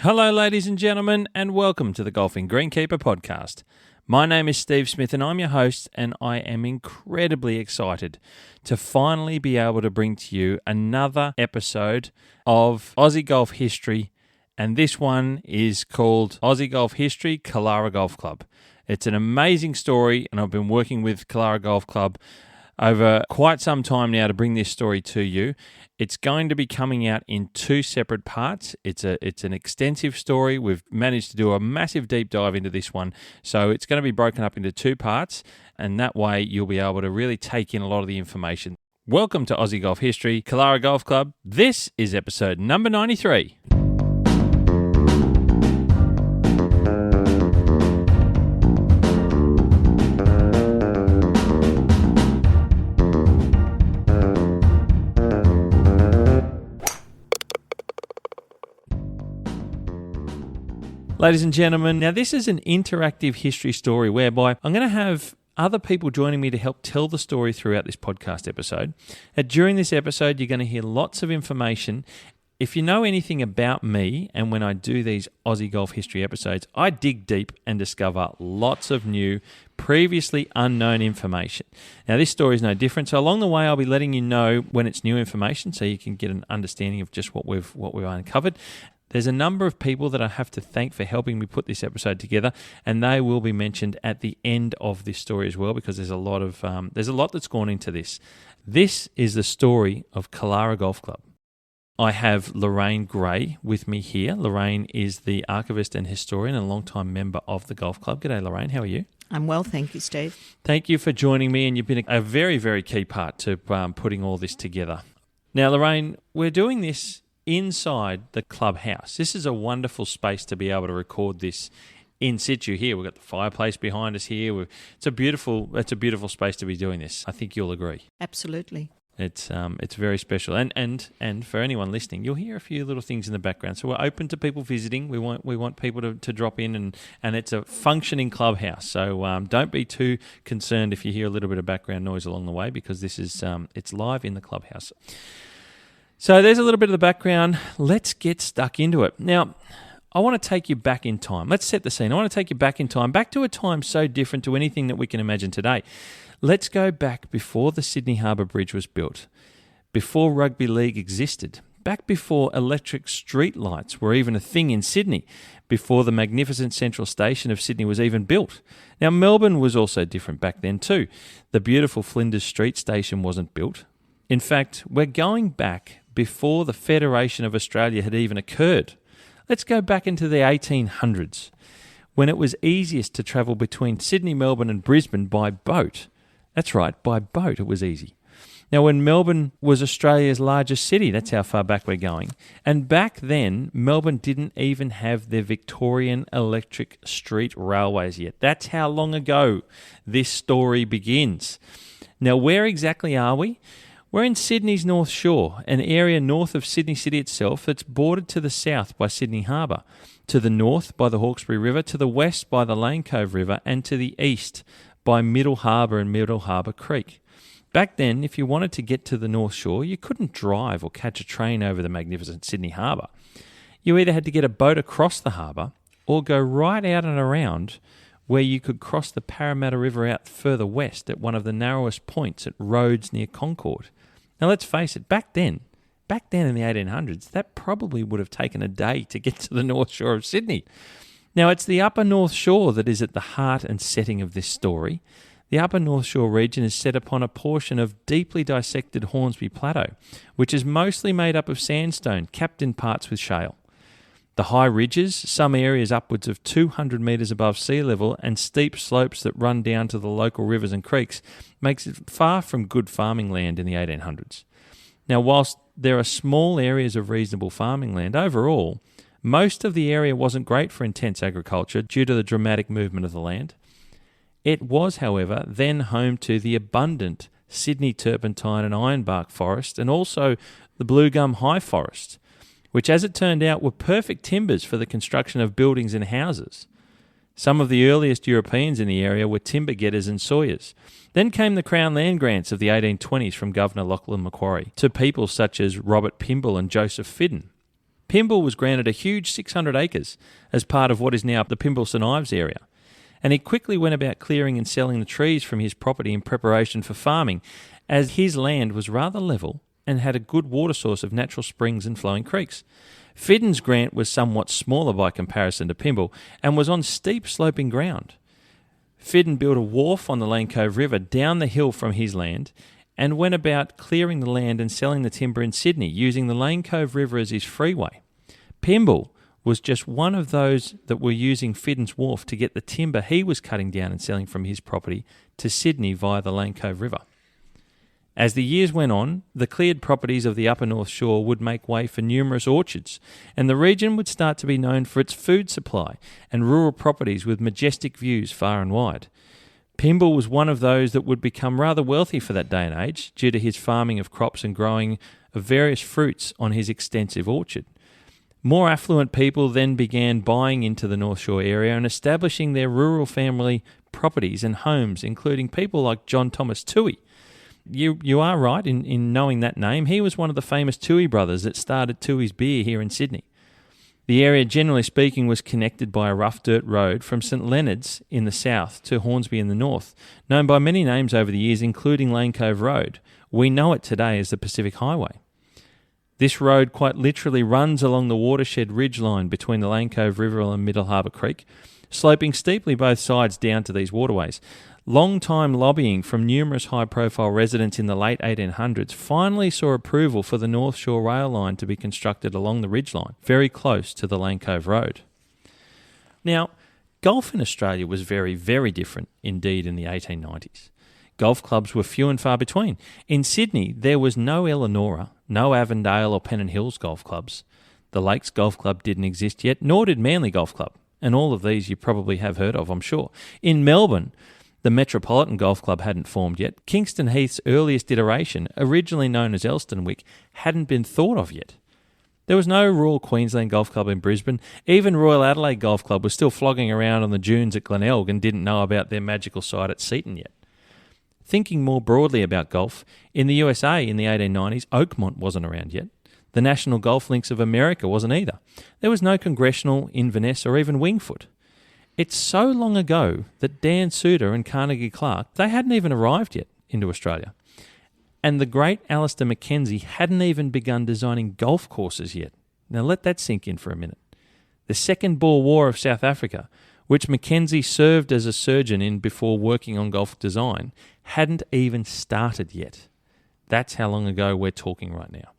Hello, ladies and gentlemen, and welcome to the Golfing Greenkeeper podcast. My name is Steve Smith, and I'm your host, and I am incredibly excited to finally be able to bring to you another episode of Aussie Golf History, and this one is called Aussie Golf History, Killara Golf Club. It's an amazing story, and I've been working with Killara Golf Club over quite some time now to bring this story to you. It's going to be coming out in two separate parts. It's an extensive story. We've managed to do a massive deep dive into this one. So it's going to be broken up into two parts, and that way you'll be able to really take in a lot of the information. Welcome to Aussie Golf History, Killara Golf Club. This is episode number 93. Ladies and gentlemen, now this is an interactive history story whereby I'm going to have other people joining me to help tell the story throughout this podcast episode. During this episode, you're going to hear lots of information. If you know anything about me, and when I do these Aussie Golf History episodes, I dig deep and discover lots of new, previously unknown information. Now, this story is no different. So along the way, I'll be letting you know when it's new information so you can get an understanding of just what we've uncovered. There's a number of people that I have to thank for helping me put this episode together, and they will be mentioned at the end of this story as well, because there's a lot that's gone into this. This is the story of Killara Golf Club. I have Lorraine Gray with me here. Lorraine is the archivist and historian and a long-time member of the golf club. G'day, Lorraine. How are you? I'm well, thank you, Steve. Thank you for joining me, and you've been a very, very key part to putting all this together. Now, Lorraine, we're doing this inside the clubhouse. This is a wonderful space to be able to record this in situ here. We've got the fireplace behind us here. It's a beautiful space to be doing this. I think you'll agree. Absolutely. It's very special. And for anyone listening, you'll hear a few little things in the background. So we're open to people visiting. We want people to drop in, and it's a functioning clubhouse. So don't be too concerned if you hear a little bit of background noise along the way, because this is it's live in the clubhouse. So there's a little bit of the background. Let's get stuck into it. Now, I want to take you back in time. Let's set the scene. I want to take you back in time, back to a time so different to anything that we can imagine today. Let's go back before the Sydney Harbour Bridge was built, before rugby league existed, back before electric street lights were even a thing in Sydney, before the magnificent central station of Sydney was even built. Now, Melbourne was also different back then too. The beautiful Flinders Street station wasn't built. In fact, we're going back before the Federation of Australia had even occurred. Let's go back into the 1800s, when it was easiest to travel between Sydney, Melbourne and Brisbane by boat. That's right, by boat it was easy. Now, when Melbourne was Australia's largest city, that's how far back we're going. And back then, Melbourne didn't even have their Victorian electric street railways yet. That's how long ago this story begins. Now, where exactly are we? We're in Sydney's North Shore, an area north of Sydney City itself that's bordered to the south by Sydney Harbour, to the north by the Hawkesbury River, to the west by the Lane Cove River, and to the east by Middle Harbour and Middle Harbour Creek. Back then, if you wanted to get to the North Shore, you couldn't drive or catch a train over the magnificent Sydney Harbour. You either had to get a boat across the harbour or go right out and around, where you could cross the Parramatta River out further west at one of the narrowest points at Rhodes near Concord. Now, let's face it, back then in the 1800s, that probably would have taken a day to get to the North Shore of Sydney. Now, it's the Upper North Shore that is at the heart and setting of this story. The Upper North Shore region is set upon a portion of deeply dissected Hornsby Plateau, which is mostly made up of sandstone, capped in parts with shale. The high ridges, some areas upwards of 200 metres above sea level, and steep slopes that run down to the local rivers and creeks makes it far from good farming land in the 1800s. Now, whilst there are small areas of reasonable farming land, overall, most of the area wasn't great for intense agriculture due to the dramatic movement of the land. It was, however, then home to the abundant Sydney turpentine and ironbark forest, and also the blue gum high forest, which, as it turned out, were perfect timbers for the construction of buildings and houses. Some of the earliest Europeans in the area were timber getters and sawyers. Then came the Crown land grants of the 1820s from Governor Lachlan Macquarie to people such as Robert Pimble and Joseph Fidden. Pymble was granted a huge 600 acres as part of what is now the Pymble St Ives area, and he quickly went about clearing and selling the trees from his property in preparation for farming, as his land was rather level and had a good water source of natural springs and flowing creeks. Fidden's grant was somewhat smaller by comparison to Pymble and was on steep sloping ground. Fidden built a wharf on the Lane Cove River down the hill from his land and went about clearing the land and selling the timber in Sydney, using the Lane Cove River as his freeway. Pymble was just one of those that were using Fidden's wharf to get the timber he was cutting down and selling from his property to Sydney via the Lane Cove River. As the years went on, the cleared properties of the upper North Shore would make way for numerous orchards, and the region would start to be known for its food supply and rural properties with majestic views far and wide. Pymble was one of those that would become rather wealthy for that day and age due to his farming of crops and growing of various fruits on his extensive orchard. More affluent people then began buying into the North Shore area and establishing their rural family properties and homes, including people like John Thomas Toohey. You are right in knowing that name. He was one of the famous Toohey brothers that started Toohey's Beer here in Sydney. The area, generally speaking, was connected by a rough dirt road from St Leonard's in the south to Hornsby in the north, known by many names over the years, including Lane Cove Road. We know it today as the Pacific Highway. This road quite literally runs along the watershed ridgeline between the Lane Cove River and Middle Harbour Creek, sloping steeply both sides down to these waterways. Long-time lobbying from numerous high-profile residents in the late 1800s finally saw approval for the North Shore rail line to be constructed along the ridgeline, very close to the Lane Cove Road. Now, golf in Australia was very, very different indeed in the 1890s. Golf clubs were few and far between. In Sydney, there was no Eleanora, no Avondale or Pennant Hills golf clubs. The Lakes Golf Club didn't exist yet, nor did Manly Golf Club, and all of these you probably have heard of, I'm sure. In Melbourne, the Metropolitan Golf Club hadn't formed yet. Kingston Heath's earliest iteration, originally known as Elstonwick, hadn't been thought of yet. There was no Royal Queensland Golf Club in Brisbane. Even Royal Adelaide Golf Club was still flogging around on the dunes at Glenelg and didn't know about their magical site at Seaton yet. Thinking more broadly about golf, in the USA in the 1890s, Oakmont wasn't around yet. The National Golf Links of America wasn't either. There was no Congressional, Inverness or even Wingfoot. It's so long ago that Dan Souter and Carnegie Clark, they hadn't even arrived yet into Australia. And the great Alister MacKenzie hadn't even begun designing golf courses yet. Now let that sink in for a minute. The Second Boer War of South Africa, which MacKenzie served as a surgeon in before working on golf design, hadn't even started yet. That's how long ago we're talking right now.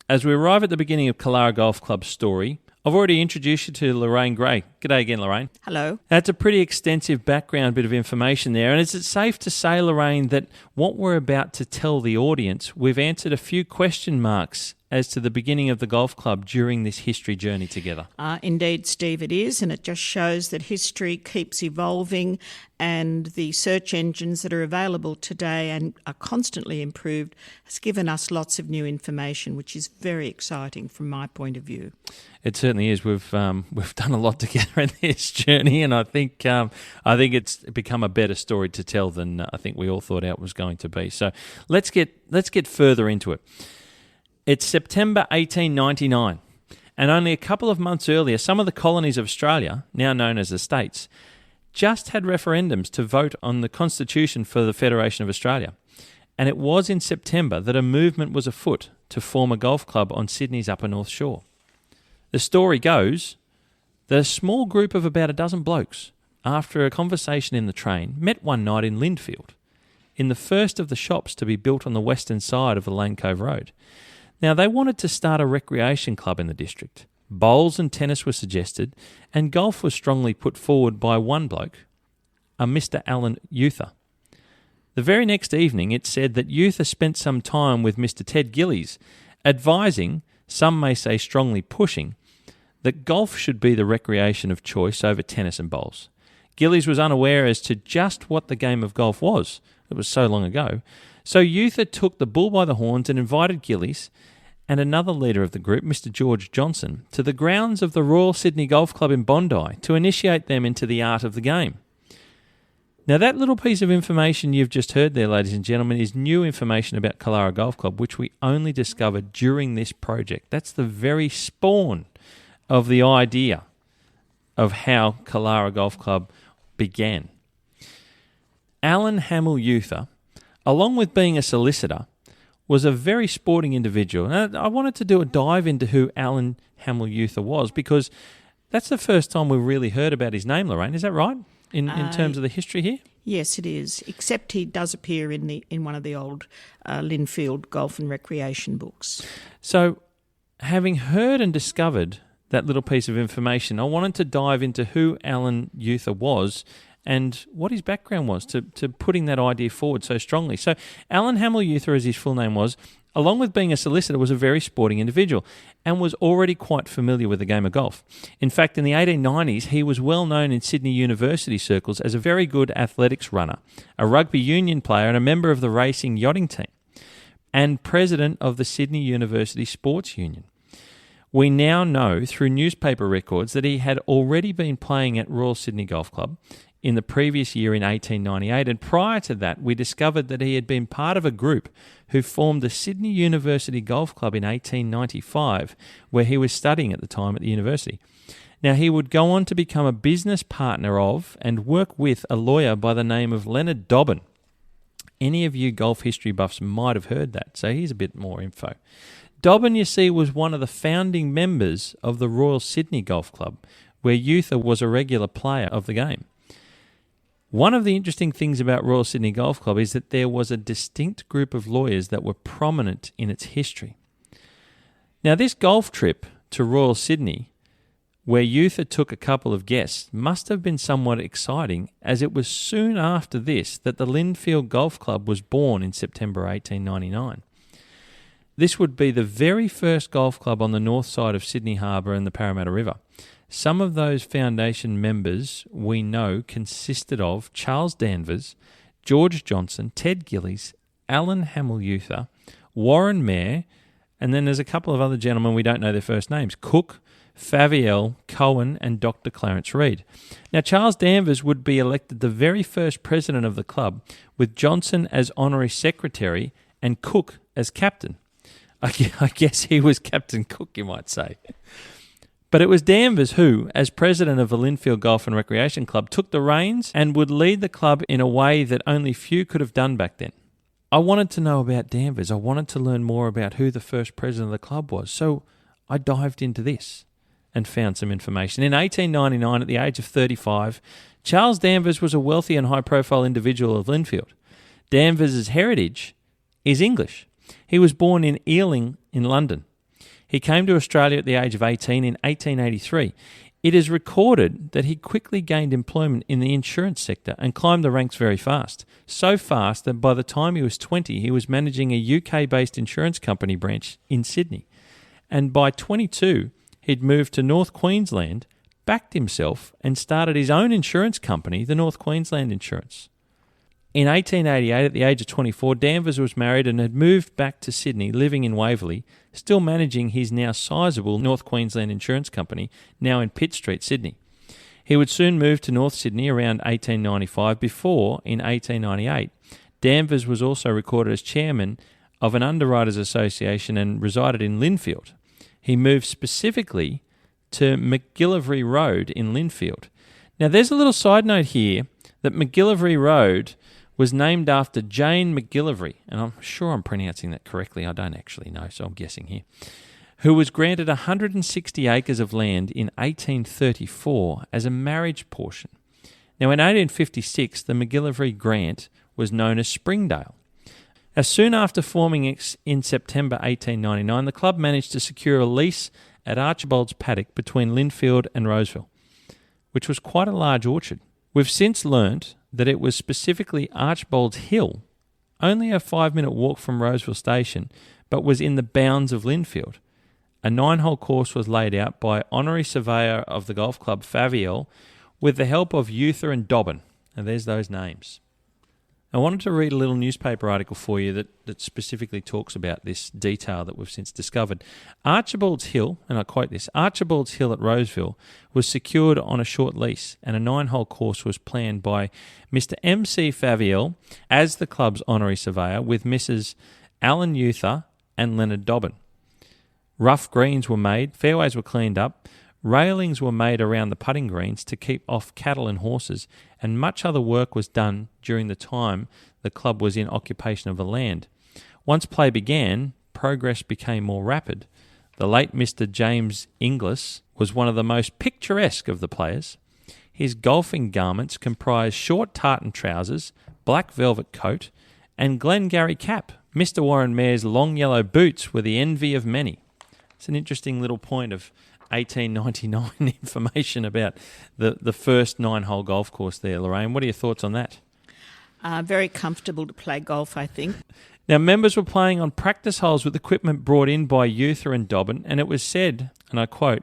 As we arrive at the beginning of Killara Golf Club's story, I've already introduced you to Lorraine Gray. G'day again, Lorraine. Hello. That's a pretty extensive background bit of information there. And is it safe to say, Lorraine, that what we're about to tell the audience, we've answered a few question marks as to the beginning of the golf club during this history journey together? Indeed, Steve, it is, and it just shows that history keeps evolving and the search engines that are available today and are constantly improved has given us lots of new information, which is very exciting from my point of view. It certainly is. We've done a lot together in this journey, and I think it's become a better story to tell than I think we all thought it was going to be. So let's get further into it. It's September 1899, and only a couple of months earlier, some of the colonies of Australia, now known as the States, just had referendums to vote on the Constitution for the Federation of Australia. And it was in September that a movement was afoot to form a golf club on Sydney's upper North Shore. The story goes that a small group of about a dozen blokes, after a conversation in the train, met one night in Lindfield, in the first of the shops to be built on the western side of the Lane Cove Road. Now, they wanted to start a recreation club in the district. Bowls and tennis were suggested, and golf was strongly put forward by one bloke, a Mr. Alan Euther. The very next evening, it said that Euther spent some time with Mr. Ted Gillies, advising, some may say strongly pushing, that golf should be the recreation of choice over tennis and bowls. Gillies was unaware as to just what the game of golf was. It was so long ago. So Euther took the bull by the horns and invited Gillies and another leader of the group, Mr. George Johnson, to the grounds of the Royal Sydney Golf Club in Bondi to initiate them into the art of the game. Now, that little piece of information you've just heard there, ladies and gentlemen, is new information about Killara Golf Club, which we only discovered during this project. That's the very spawn of the idea of how Killara Golf Club began. Alan Hamill-Youther, along with being a solicitor, was a very sporting individual. And I wanted to do a dive into who Alan Hamill-Youther was, because that's the first time we've really heard about his name, Lorraine. Is that right? In terms of the history here? Yes, it is, except he does appear in one of the old Lindfield Golf and Recreation books. So, having heard and discovered that little piece of information, I wanted to dive into who Alan Youther was and what his background was to putting that idea forward so strongly. So, Alan Hamill-Youther, as his full name was, along with being a solicitor, was a very sporting individual and was already quite familiar with the game of golf. In fact, in the 1890s, he was well known in Sydney University circles as a very good athletics runner, a rugby union player and a member of the racing yachting team, and president of the Sydney University Sports Union. We now know through newspaper records that he had already been playing at Royal Sydney Golf Club in the previous year in 1898, and prior to that we discovered that he had been part of a group who formed the Sydney University Golf Club in 1895, where he was studying at the time at the university. Now, he would go on to become a business partner of and work with a lawyer by the name of Leonard Dobbin. Any of you golf history buffs might have heard that, so here's a bit more info. Dobbin, you see, was one of the founding members of the Royal Sydney Golf Club, where Youther was a regular player of the game. One of the interesting things about Royal Sydney Golf Club is that there was a distinct group of lawyers that were prominent in its history. Now, this golf trip to Royal Sydney, where Youther took a couple of guests, must have been somewhat exciting, as it was soon after this that the Lindfield Golf Club was born in September 1899. This would be the very first golf club on the north side of Sydney Harbour and the Parramatta River. Some of those foundation members we know consisted of Charles Danvers, George Johnson, Ted Gillies, Alan Hamill-Youther, Warren Mayer, and then there's a couple of other gentlemen we don't know their first names, Cook, Faviel, Cohen, and Dr Clarence Reid. Now, Charles Danvers would be elected the very first president of the club, with Johnson as honorary secretary and Cook as captain. I guess he was Captain Cook, you might say. But it was Danvers who, as president of the Lindfield Golf and Recreation Club, took the reins and would lead the club in a way that only few could have done back then. I wanted to know about Danvers. I wanted to learn more about who the first president of the club was. So I dived into this and found some information. In 1899, at the age of 35, Charles Danvers was a wealthy and high-profile individual of Lindfield. Danvers' heritage is English. He was born in Ealing in London. He came to Australia at the age of 18 in 1883. It is recorded that he quickly gained employment in the insurance sector and climbed the ranks very fast. So fast that by the time he was 20, he was managing a UK-based insurance company branch in Sydney. And by 22, he'd moved to North Queensland, backed himself, and started his own insurance company, the North Queensland Insurance. In 1888, at the age of 24, Danvers was married and had moved back to Sydney, living in Waverley, still managing his now sizable North Queensland Insurance Company, now in Pitt Street, Sydney. He would soon move to North Sydney around 1895, before, in 1898, Danvers was also recorded as chairman of an underwriters association and resided in Lindfield. He moved specifically to McGillivray Road in Lindfield. Now, there's a little side note here that McGillivray Road was named after Jane McGillivray, and I'm sure I'm pronouncing that correctly, I don't actually know, so I'm guessing here, who was granted 160 acres of land in 1834 as a marriage portion. Now, in 1856, the McGillivray grant was known as Springdale. Now, soon after forming in September 1899, the club managed to secure a lease at Archibald's Paddock between Lindfield and Roseville, which was quite a large orchard. We've since learnt that it was specifically Archibald's Hill, only a 5-minute walk from Roseville Station, but was in the bounds of Lindfield. A 9-hole course was laid out by honorary surveyor of the golf club, Faviel, with the help of Youther and Dobbin. And there's those names. I wanted to read a little newspaper article for you that specifically talks about this detail that we've since discovered. Archibald's Hill, and I quote this, Archibald's Hill at Roseville was secured on a short lease, and a 9-hole course was planned by Mr. M.C. Faviel as the club's honorary surveyor with Mrs. Alan Euther and Leonard Dobbin. Rough greens were made, fairways were cleaned up, railings were made around the putting greens to keep off cattle and horses, and much other work was done during the time the club was in occupation of the land. Once play began, progress became more rapid. The late Mr. James Inglis was one of the most picturesque of the players. His golfing garments comprised short tartan trousers, black velvet coat, and Glengarry cap. Mr. Warren Mayer's long yellow boots were the envy of many. It's an interesting little point of 1899 information about the first 9-hole golf course there, Lorraine. What are your thoughts on that? Very comfortable to play golf, I think. Now, members were playing on practice holes with equipment brought in by Euther and Dobbin, and it was said, and I quote,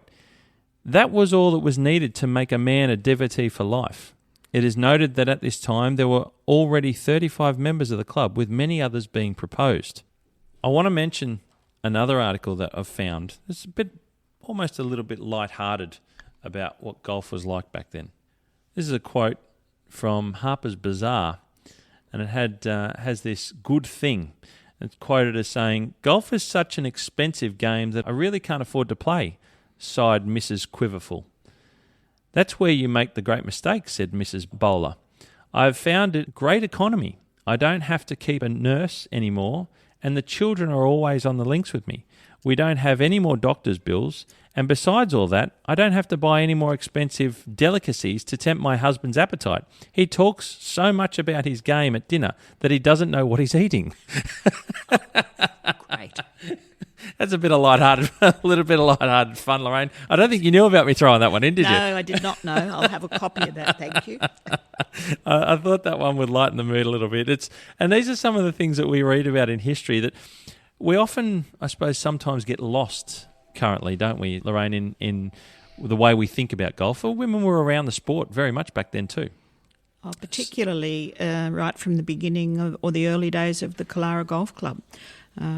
"That was all that was needed to make a man a devotee for life. It is noted that at this time there were already 35 members of the club, with many others being proposed." I want to mention another article that I've found. It's almost a little bit light-hearted about what golf was like back then. This is a quote from Harper's Bazaar, and it has this good thing. It's quoted as saying, "Golf is such an expensive game that I really can't afford to play," sighed Mrs. Quiverful. "That's where you make the great mistake," said Mrs. Bowler. "I've found it great economy. I don't have to keep a nurse anymore, and the children are always on the links with me. We don't have any more doctor's bills, and besides all that, I don't have to buy any more expensive delicacies to tempt my husband's appetite. He talks so much about his game at dinner that he doesn't know what he's eating." Great. That's a little bit of light-hearted fun, Lorraine. I don't think you knew about me throwing that one in, did you? No, I did not know. I'll have a copy of that, thank you. I thought that one would lighten the mood a little bit. And these are some of the things that we read about in history that we often, I suppose, sometimes get lost currently, don't we, Lorraine, in the way we think about golf? Well, women were around the sport very much back then too. Oh, particularly right from the beginning or the early days of the Killara Golf Club,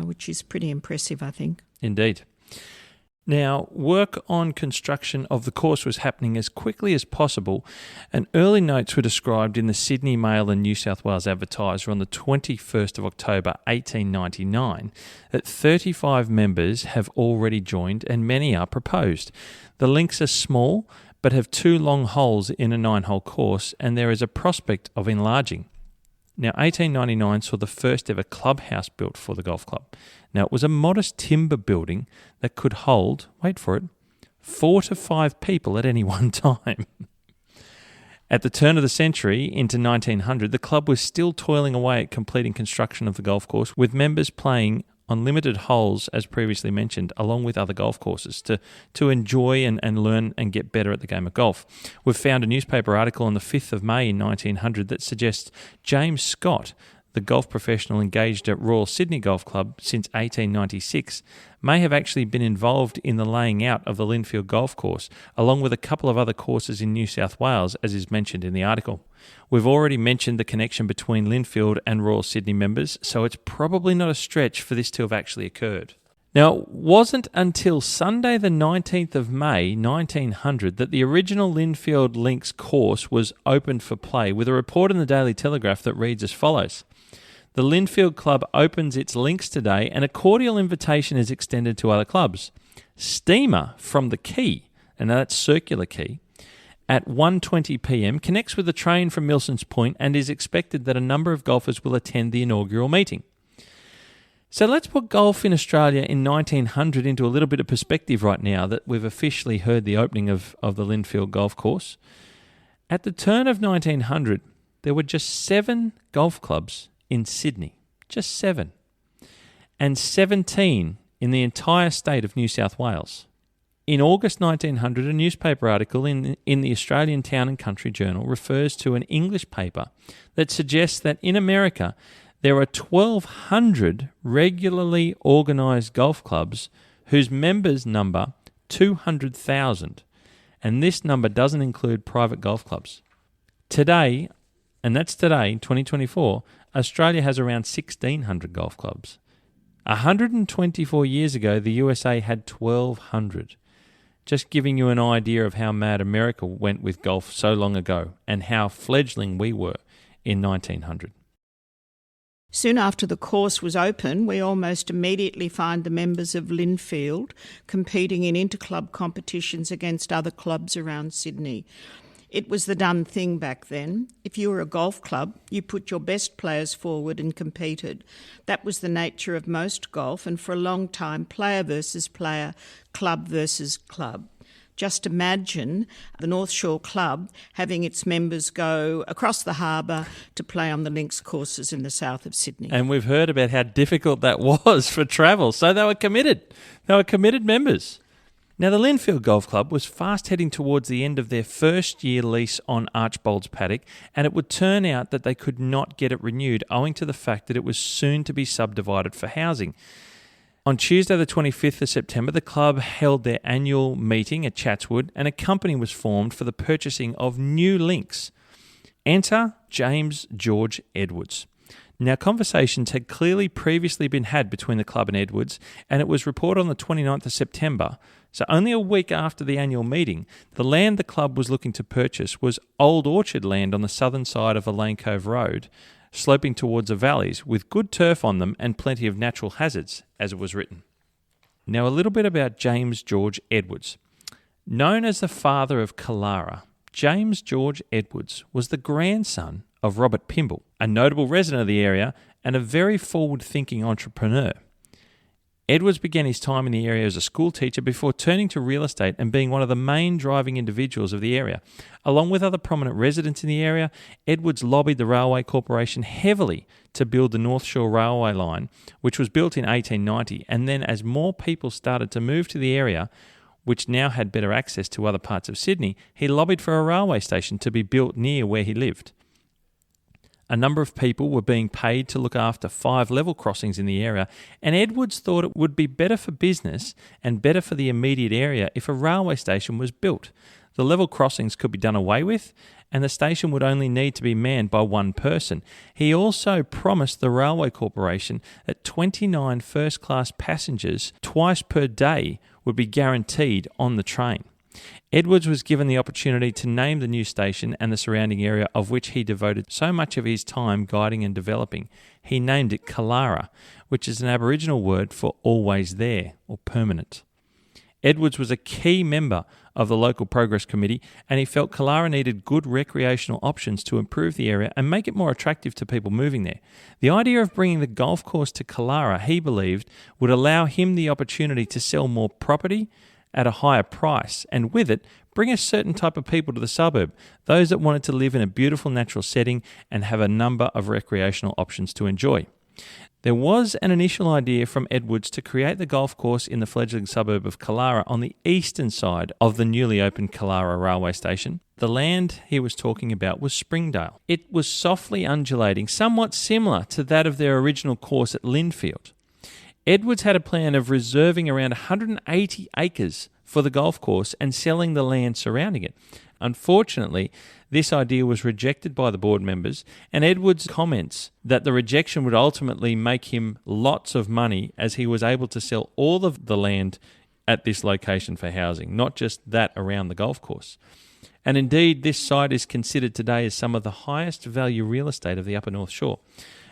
which is pretty impressive, I think. Indeed. Now, work on construction of the course was happening as quickly as possible, and early notes were described in the Sydney Mail and New South Wales Advertiser on the 21st of October 1899 that 35 members have already joined and many are proposed. The links are small but have 2 long holes in a 9-hole course, and there is a prospect of enlarging. Now, 1899 saw the first ever clubhouse built for the golf club. Now, it was a modest timber building that could hold, wait for it, 4 to 5 people at any one time. At the turn of the century, into 1900, the club was still toiling away at completing construction of the golf course, with members playing on limited holes, as previously mentioned, along with other golf courses, to enjoy and learn and get better at the game of golf. We've found a newspaper article on the 5th of May in 1900 that suggests James Scott, the golf professional engaged at Royal Sydney Golf Club since 1896, may have actually been involved in the laying out of the Lindfield Golf Course, along with a couple of other courses in New South Wales, as is mentioned in the article. We've already mentioned the connection between Lindfield and Royal Sydney members, so it's probably not a stretch for this to have actually occurred. Now, it wasn't until Sunday the 19th of May 1900 that the original Lindfield Links course was opened for play, with a report in the Daily Telegraph that reads as follows. The Lindfield Club opens its links today and a cordial invitation is extended to other clubs. Steamer from the Quay, and that's Circular Quay, at 1:20 p.m. connects with the train from Milson's Point and is expected that a number of golfers will attend the inaugural meeting. So let's put golf in Australia in 1900 into a little bit of perspective right now that we've officially heard the opening of the Lindfield Golf Course. At the turn of 1900, there were just 7 golf clubs in Sydney, just 7, and 17 in the entire state of New South Wales. In August 1900, a newspaper article in the Australian Town and Country Journal refers to an English paper that suggests that in America there are 1,200 regularly organised golf clubs whose members number 200,000, and this number doesn't include private golf clubs. Today, and that's today, 2024, Australia has around 1,600 golf clubs. 124 years ago, the USA had 1,200. Just giving you an idea of how mad America went with golf so long ago and how fledgling we were in 1900. Soon after the course was open, we almost immediately find the members of Lindfield competing in inter-club competitions against other clubs around Sydney. It was the done thing back then. If you were a golf club, you put your best players forward and competed. That was the nature of most golf, and for a long time, player versus player, club versus club. Just imagine the North Shore Club having its members go across the harbour to play on the links courses in the south of Sydney. And we've heard about how difficult that was for travel, so they were committed. They were committed members. Now, the Lindfield Golf Club was fast heading towards the end of their first-year lease on Archbold's paddock, and it would turn out that they could not get it renewed owing to the fact that it was soon to be subdivided for housing. On Tuesday the 25th of September, the club held their annual meeting at Chatswood and a company was formed for the purchasing of new links. Enter James George Edwards. Now, conversations had clearly previously been had between the club and Edwards, and it was reported on the 29th of September, so only a week after the annual meeting, the land the club was looking to purchase was old orchard land on the southern side of a Lane Cove Road, sloping towards the valleys with good turf on them and plenty of natural hazards, as it was written. Now, a little bit about James George Edwards. Known as the father of Killara, James George Edwards was the grandson of Robert Pimble, a notable resident of the area and a very forward-thinking entrepreneur. Edwards began his time in the area as a school teacher before turning to real estate and being one of the main driving individuals of the area. Along with other prominent residents in the area, Edwards lobbied the Railway Corporation heavily to build the North Shore Railway line, which was built in 1890, and then as more people started to move to the area, which now had better access to other parts of Sydney, he lobbied for a railway station to be built near where he lived. A number of people were being paid to look after 5 level crossings in the area, and Edwards thought it would be better for business and better for the immediate area if a railway station was built. The level crossings could be done away with, and the station would only need to be manned by one person. He also promised the Railway Corporation that 29 first-class passengers twice per day would be guaranteed on the train. Edwards was given the opportunity to name the new station and the surrounding area, of which he devoted so much of his time guiding and developing. He named it Killara, which is an Aboriginal word for always there or permanent. Edwards was a key member of the local progress committee, and he felt Killara needed good recreational options to improve the area and make it more attractive to people moving there. The idea of bringing the golf course to Killara, he believed, would allow him the opportunity to sell more property at a higher price, and with it, bring a certain type of people to the suburb, those that wanted to live in a beautiful natural setting and have a number of recreational options to enjoy. There was an initial idea from Edwards to create the golf course in the fledgling suburb of Killara on the eastern side of the newly opened Killara railway station. The land he was talking about was Springdale. It was softly undulating, somewhat similar to that of their original course at Lindfield. Edwards had a plan of reserving around 180 acres for the golf course and selling the land surrounding it. Unfortunately, this idea was rejected by the board members, and Edwards comments that the rejection would ultimately make him lots of money as he was able to sell all of the land at this location for housing, not just that around the golf course. And indeed, this site is considered today as some of the highest value real estate of the Upper North Shore.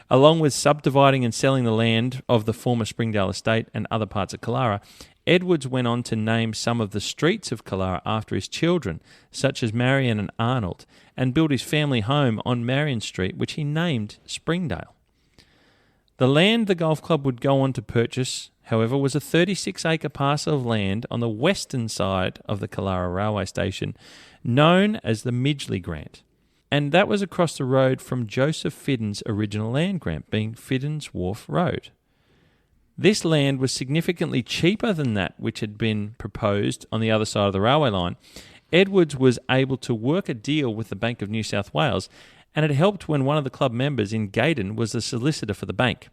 Along with subdividing and selling the land of the former Springdale estate and other parts of Killara, Edwards went on to name some of the streets of Killara after his children, such as Marion and Arnold, and built his family home on Marion Street, which he named Springdale. The land the golf club would go on to purchase, however, was a 36-acre parcel of land on the western side of the Killara railway station, known as the Midgley Grant. And that was across the road from Joseph Fidden's original land grant, being Fidden's Wharf Road. This land was significantly cheaper than that which had been proposed on the other side of the railway line. Edwards was able to work a deal with the Bank of New South Wales, and it helped when one of the club members in Gaydon was the solicitor for the bank.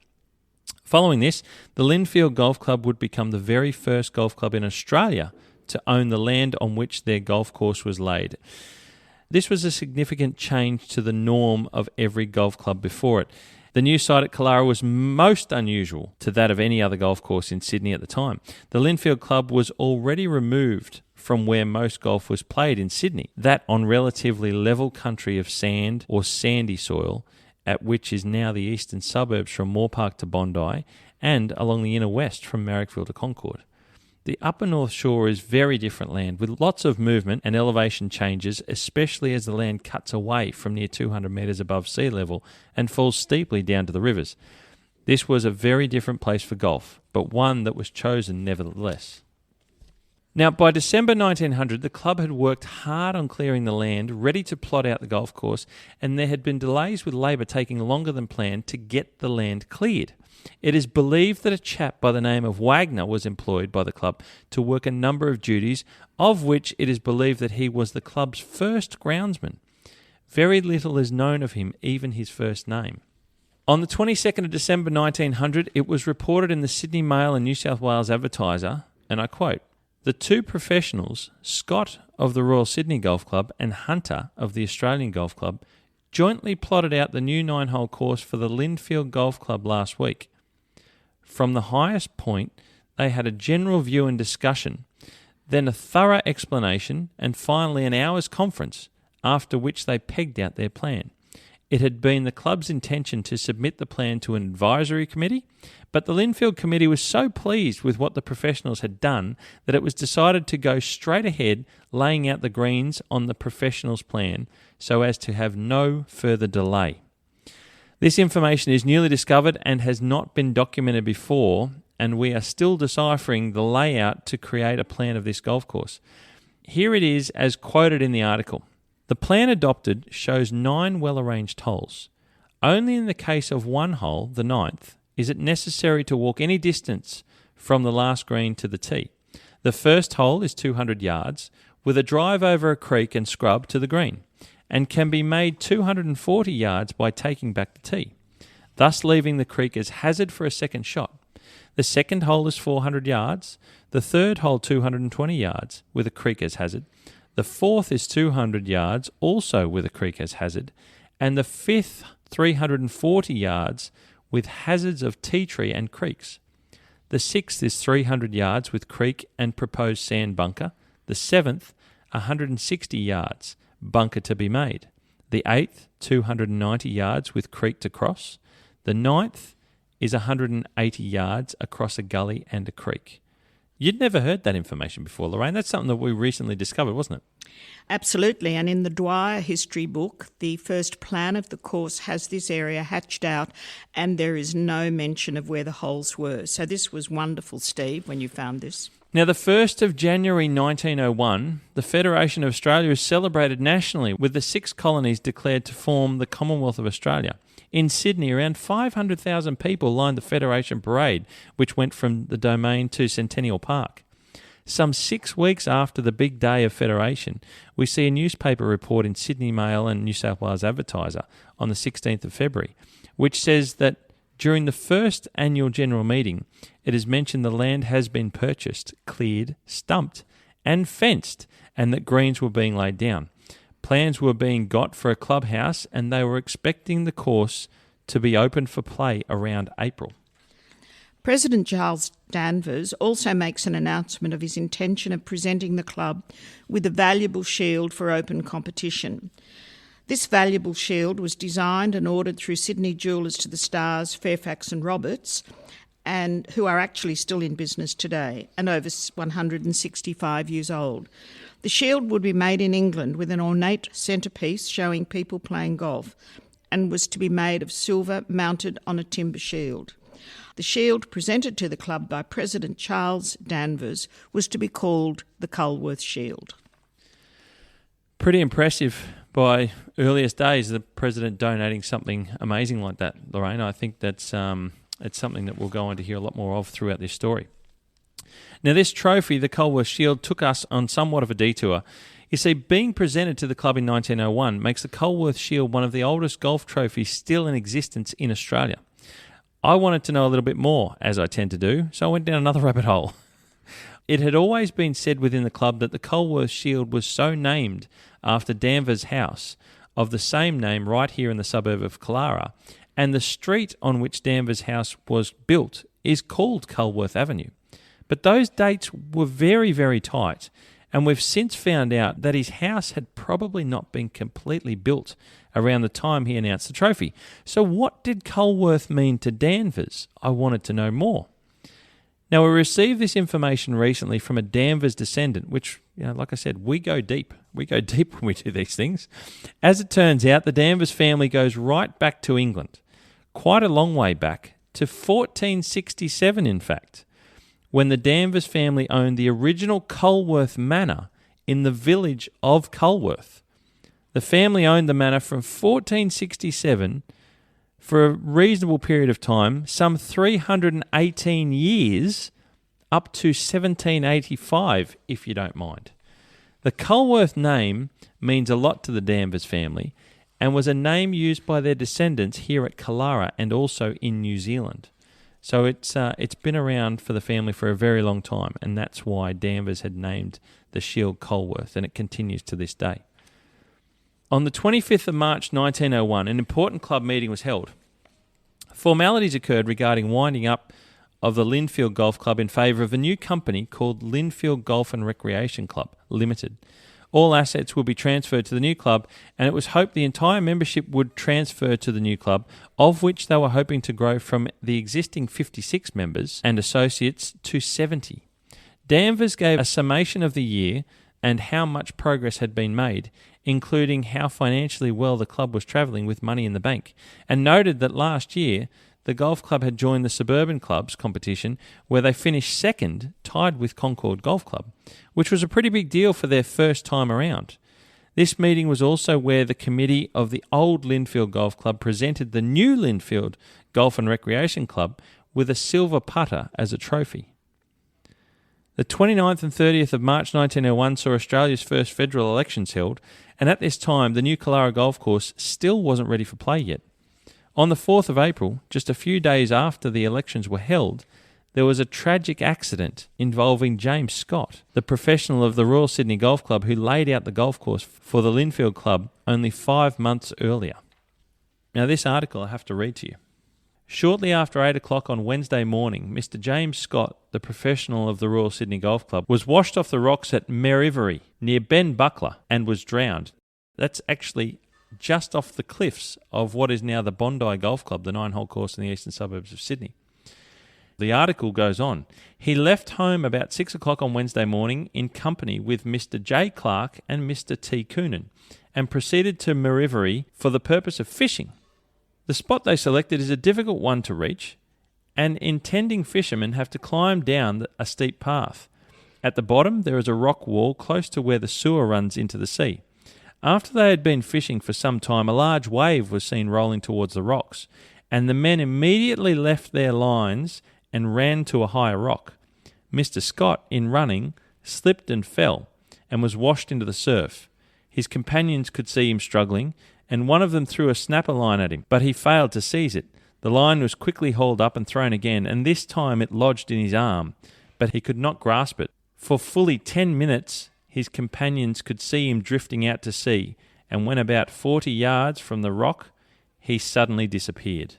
Following this, the Lindfield Golf Club would become the very first golf club in Australia to own the land on which their golf course was laid. This was a significant change to the norm of every golf club before it, The new site at Killara was most unusual to that of any other golf course in Sydney at the time. The Lindfield Club was already removed from where most golf was played in Sydney, that on relatively level country of sand or sandy soil, at which is now the eastern suburbs from Moore Park to Bondi, and along the inner west from Marrickville to Concord. The upper North Shore is very different land, with lots of movement and elevation changes, especially as the land cuts away from near 200 metres above sea level and falls steeply down to the rivers. This was a very different place for golf, but one that was chosen nevertheless. Now, by December 1900, the club had worked hard on clearing the land, ready to plot out the golf course, and there had been delays with labour taking longer than planned to get the land cleared. It is believed that a chap by the name of Wagner was employed by the club to work a number of duties, of which it is believed that he was the club's first groundsman. Very little is known of him, even his first name. On the 22nd of December 1900, it was reported in the Sydney Mail and New South Wales Advertiser, and I quote, "The two professionals, Scott of the Royal Sydney Golf Club and Hunter of the Australian Golf Club, jointly plotted out the new 9-hole course for the Lindfield Golf Club last week. From the highest point, they had a general view and discussion, then a thorough explanation, and finally an hour's conference, after which they pegged out their plan. It had been the club's intention to submit the plan to an advisory committee, but the Lindfield committee was so pleased with what the professionals had done that it was decided to go straight ahead laying out the greens on the professionals' plan so as to have no further delay. This information is newly discovered and has not been documented before, and we are still deciphering the layout to create a plan of this golf course. Here it is as quoted in the article. The plan adopted shows 9 well-arranged holes. Only in the case of one hole, the 9th, is it necessary to walk any distance from the last green to the tee. The first hole is 200 yards, with a drive over a creek and scrub to the green, and can be made 240 yards by taking back the tee, thus leaving the creek as hazard for a second shot. The second hole is 400 yards, the third hole 220 yards, with a creek as hazard. The fourth is 200 yards, also with a creek as hazard, and the fifth 340 yards with hazards of tea tree and creeks. The sixth is 300 yards with creek and proposed sand bunker. The seventh, 160 yards, bunker to be made. The eighth, 290 yards with creek to cross. The ninth is 180 yards across a gully and a creek. You'd never heard that information before, Lorraine. That's something that we recently discovered, wasn't it? Absolutely, and in the Dwyer history book, the first plan of the course has this area hatched out, and there is no mention of where the holes were. So this was wonderful, Steve, when you found this. Now, the 1st of January 1901, the Federation of Australia is celebrated nationally with the 6 colonies declared to form the Commonwealth of Australia. In Sydney, around 500,000 people lined the Federation Parade, which went from the Domain to Centennial Park. Some 6 weeks after the big day of Federation, we see a newspaper report in Sydney Mail and New South Wales Advertiser on the 16th of February, which says that during the first annual general meeting, it is mentioned the land has been purchased, cleared, stumped, and fenced, and that greens were being laid down. Plans were being got for a clubhouse, and they were expecting the course to be open for play around April. President Charles Danvers also makes an announcement of his intention of presenting the club with a valuable shield for open competition. This valuable shield was designed and ordered through Sydney Jewellers to the Stars, Fairfax and Roberts, and who are actually still in business today and over 165 years old. The shield would be made in England with an ornate centrepiece showing people playing golf and was to be made of silver mounted on a timber shield. The shield presented to the club by President Charles Danvers was to be called the Culworth Shield. Pretty impressive by earliest days, the President donating something amazing like that, Lorraine. I think that's it's something that we'll go on to hear a lot more of throughout this story. Now, this trophy, the Culworth Shield, took us on somewhat of a detour. You see, being presented to the club in 1901 makes the Culworth Shield one of the oldest golf trophies still in existence in Australia. I wanted to know a little bit more, as I tend to do, so I went down another rabbit hole. It had always been said within the club that the Culworth Shield was so named after Danvers' house, of the same name right here in the suburb of Killara, and the street on which Danvers House was built is called Culworth Avenue. But those dates were very, very tight, and we've since found out that his house had probably not been completely built around the time he announced the trophy. So what did Culworth mean to Danvers? I wanted to know more. Now, we received this information recently from a Danvers descendant, which, like I said, we go deep. We go deep when we do these things. As it turns out, the Danvers family goes right back to England, quite a long way back, to 1467 in fact, when the Danvers family owned the original Culworth Manor in the village of Culworth. The family owned the manor from 1467 for a reasonable period of time, some 318 years, up to 1785, if you don't mind. The Culworth name means a lot to the Danvers family and was a name used by their descendants here at Killara and also in New Zealand. So it's been around for the family for a very long time, and that's why Danvers had named the shield Culworth, and it continues to this day. On the 25th of March 1901, an important club meeting was held. Formalities occurred regarding winding up of the Lindfield Golf Club in favour of a new company called Lindfield Golf and Recreation Club Limited. All assets would be transferred to the new club, and it was hoped the entire membership would transfer to the new club, of which they were hoping to grow from the existing 56 members and associates to 70. Danvers gave a summation of the year and how much progress had been made, including how financially well the club was travelling with money in the bank, and noted that last year the golf club had joined the suburban clubs competition where they finished second, tied with Concord Golf Club, which was a pretty big deal for their first time around. This meeting was also where the committee of the old Lindfield Golf Club presented the new Lindfield Golf and Recreation Club with a silver putter as a trophy. The 29th and 30th of March 1901 saw Australia's first federal elections held, and at this time the new Killara Golf Course still wasn't ready for play yet. On the 4th of April, just a few days after the elections were held, there was a tragic accident involving James Scott, the professional of the Royal Sydney Golf Club who laid out the golf course for the Lindfield Club only 5 months earlier. Now this article I have to read to you. Shortly after 8 o'clock on Wednesday morning, Mr. James Scott, the professional of the Royal Sydney Golf Club, was washed off the rocks at Merivery near Ben Buckler and was drowned. That's actually just off the cliffs of what is now the Bondi Golf Club, the 9-hole course in the eastern suburbs of Sydney. The article goes on. He left home about 6 o'clock on Wednesday morning in company with Mr. J. Clark and Mr. T. Coonan and proceeded to Merivery for the purpose of fishing. The spot they selected is a difficult one to reach, and intending fishermen have to climb down a steep path. At the bottom there is a rock wall close to where the sewer runs into the sea. After they had been fishing for some time, a large wave was seen rolling towards the rocks, and the men immediately left their lines and ran to a higher rock. Mr. Scott, in running, slipped and fell, and was washed into the surf. His companions could see him struggling, and one of them threw a snapper line at him, but he failed to seize it. The line was quickly hauled up and thrown again, and this time it lodged in his arm, but he could not grasp it. For fully 10 minutes, his companions could see him drifting out to sea, and when about 40 yards from the rock, he suddenly disappeared.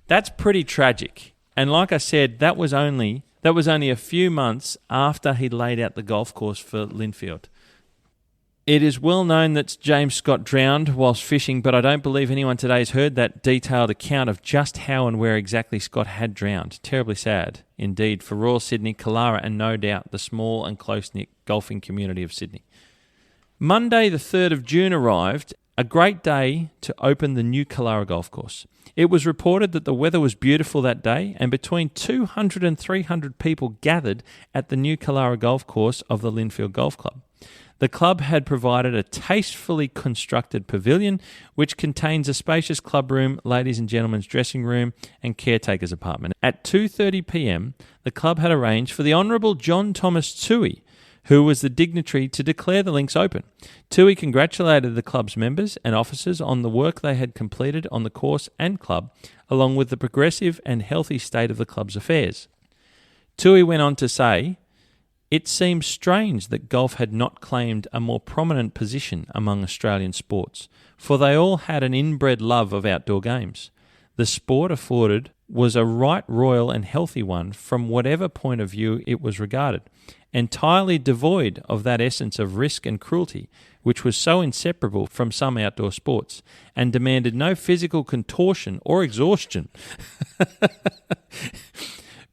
That's pretty tragic. And like I said, that was only a few months after he laid out the golf course for Lindfield. It is well known that James Scott drowned whilst fishing, but I don't believe anyone today has heard that detailed account of just how and where exactly Scott had drowned. Terribly sad, indeed, for Royal Sydney, Killara, and no doubt the small and close-knit golfing community of Sydney. Monday, the 3rd of June arrived, a great day to open the new Killara Golf Course. It was reported that the weather was beautiful that day, and between 200 and 300 people gathered at the new Killara Golf Course of the Lindfield Golf Club. The club had provided a tastefully constructed pavilion, which contains a spacious club room, ladies and gentlemen's dressing room, and caretaker's apartment. At 2:30 p.m, the club had arranged for the Honourable John Thomas Toohey, who was the dignitary, to declare the links open. Toohey congratulated the club's members and officers on the work they had completed on the course and club, along with the progressive and healthy state of the club's affairs. Toohey went on to say, "It seems strange that golf had not claimed a more prominent position among Australian sports, for they all had an inbred love of outdoor games. The sport afforded was a right royal and healthy one from whatever point of view it was regarded, entirely devoid of that essence of risk and cruelty which was so inseparable from some outdoor sports, and demanded no physical contortion or exhaustion.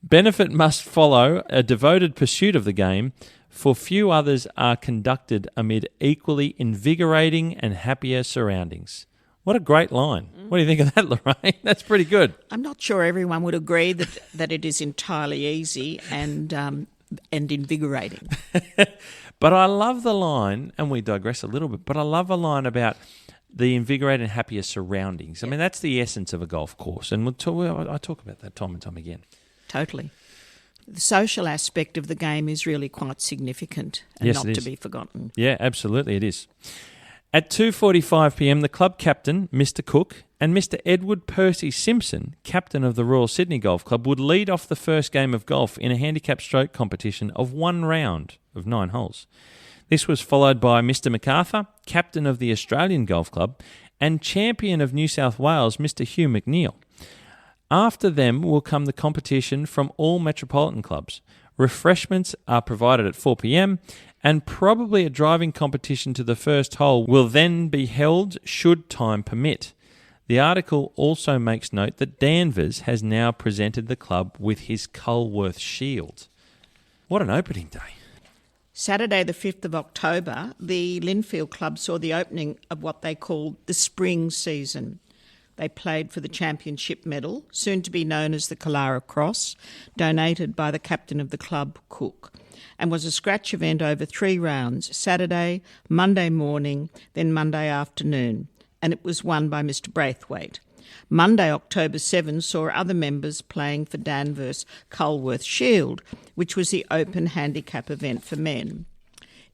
Benefit must follow a devoted pursuit of the game, for few others are conducted amid equally invigorating and happier surroundings. What a great line. What do you think of that, Lorraine? That's pretty good. I'm not sure everyone would agree that it is entirely easy and invigorating. But I love the line, and we digress a little bit, but I love a line about the invigorated and happier surroundings. I mean, that's the essence of a golf course, and I talk about that time and time again. Totally. The social aspect of the game is really quite significant and yes, not to be forgotten. Yeah, absolutely it is. At 2:45pm, the club captain, Mr Cook, and Mr Edward Percy Simpson, captain of the Royal Sydney Golf Club, would lead off the first game of golf in a handicap stroke competition of 1 round of 9 holes. This was followed by Mr MacArthur, captain of the Australian Golf Club, and champion of New South Wales, Mr Hugh McNeil. After them will come the competition from all metropolitan clubs. Refreshments are provided at 4pm, and probably a driving competition to the first hole will then be held should time permit. The article also makes note that Danvers has now presented the club with his Culworth Shield. What an opening day. Saturday the 5th of October, the Lindfield Club saw the opening of what they called the spring season. They played for the championship medal, soon to be known as the Killara Cross, donated by the captain of the club, Cook, and was a scratch event over 3 rounds, Saturday, Monday morning, then Monday afternoon, and it was won by Mr Braithwaite. Monday, October 7, saw other members playing for Danvers Culworth Shield, which was the open handicap event for men.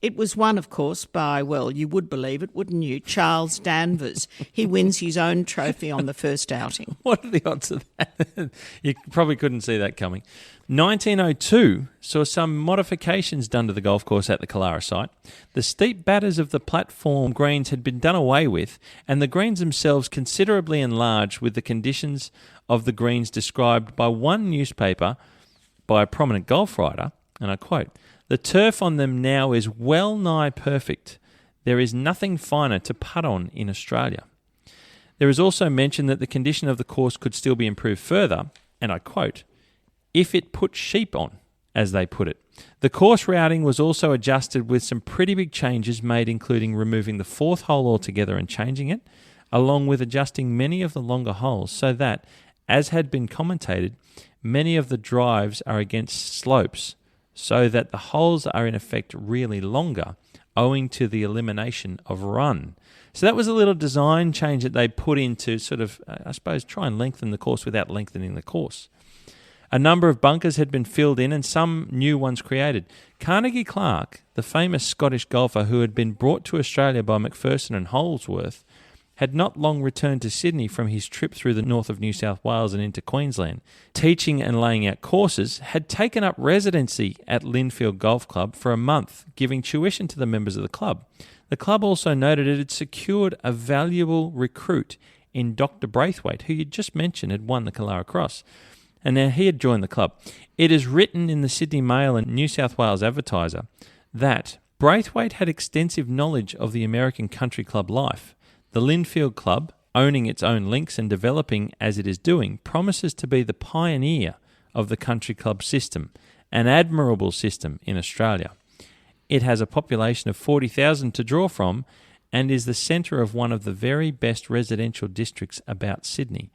It was won, of course, by, well, you would believe it, wouldn't you, Charles Danvers. He wins his own trophy on the first outing. What are the odds of that? You probably couldn't see that coming. 1902 saw some modifications done to the golf course at the Killara site. The steep batters of the platform greens had been done away with, and the greens themselves considerably enlarged, with the conditions of the greens described by one newspaper by a prominent golf writer, and I quote, "The turf on them now is well nigh perfect. There is nothing finer to putt on in Australia." There is also mention that the condition of the course could still be improved further, and I quote, "if it put sheep on," as they put it. The course routing was also adjusted with some pretty big changes made, including removing the 4th hole altogether and changing it, along with adjusting many of the longer holes so that, as had been commentated, many of the drives are against slopes, so that the holes are in effect really longer, owing to the elimination of run. So that was a little design change that they put in to sort of, I suppose, try and lengthen the course without lengthening the course. A number of bunkers had been filled in and some new ones created. Carnegie Clark, the famous Scottish golfer who had been brought to Australia by McPherson and Holsworth, had not long returned to Sydney from his trip through the north of New South Wales and into Queensland. Teaching and laying out courses, had taken up residency at Lindfield Golf Club for a month, giving tuition to the members of the club. The club also noted it had secured a valuable recruit in Dr Braithwaite, who you just mentioned had won the Killara Cross, and now he had joined the club. It is written in the Sydney Mail and New South Wales Advertiser that Braithwaite had extensive knowledge of the American country club life. The Lindfield Club, owning its own links and developing as it is doing, promises to be the pioneer of the country club system, an admirable system in Australia. It has a population of 40,000 to draw from and is the centre of one of the very best residential districts about Sydney.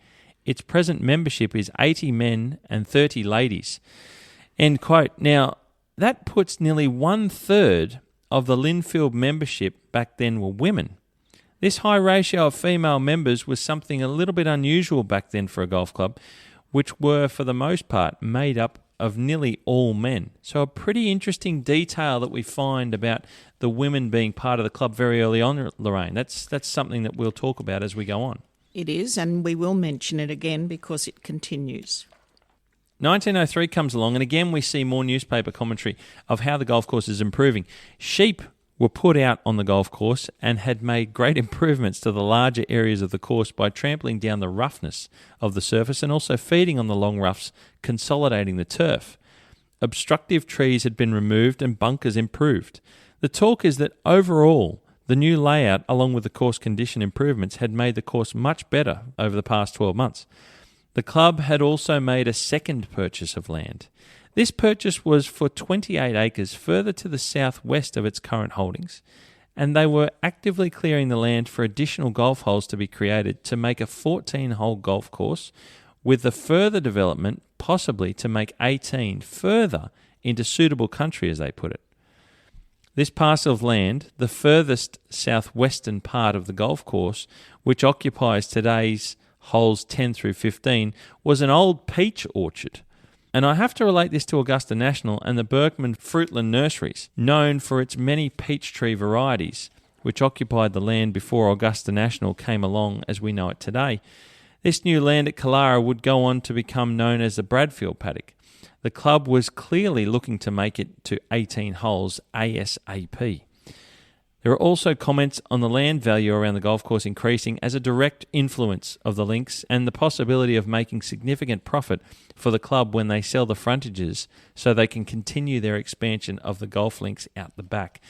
Its present membership is 80 men and 30 ladies. End quote. Now, that puts nearly 1/3 of the Lindfield membership back then were women. This high ratio of female members was something a little bit unusual back then for a golf club, which were, for the most part, made up of nearly all men. So a pretty interesting detail that we find about the women being part of the club very early on, Lorraine. That's something that we'll talk about as we go on. It is, and we will mention it again because it continues. 1903 comes along, and again we see more newspaper commentary of how the golf course is improving. Sheep were put out on the golf course and had made great improvements to the larger areas of the course by trampling down the roughness of the surface and also feeding on the long roughs, consolidating the turf. Obstructive trees had been removed and bunkers improved. The talk is that overall, the new layout, along with the course condition improvements, had made the course much better over the past 12 months. The club had also made a second purchase of land. This purchase was for 28 acres further to the southwest of its current holdings, and they were actively clearing the land for additional golf holes to be created to make a 14-hole golf course, with the further development possibly to make 18 further into suitable country, as they put it. This parcel of land, the furthest southwestern part of the golf course, which occupies today's holes 10 through 15, was an old peach orchard. And I have to relate this to Augusta National and the Berkman Fruitland Nurseries, known for its many peach tree varieties, which occupied the land before Augusta National came along as we know it today. This new land at Killara would go on to become known as the Bradfield Paddock. The club was clearly looking to make it to 18 holes ASAP. There are also comments on the land value around the golf course increasing as a direct influence of the links and the possibility of making significant profit for the club when they sell the frontages so they can continue their expansion of the golf links out the back.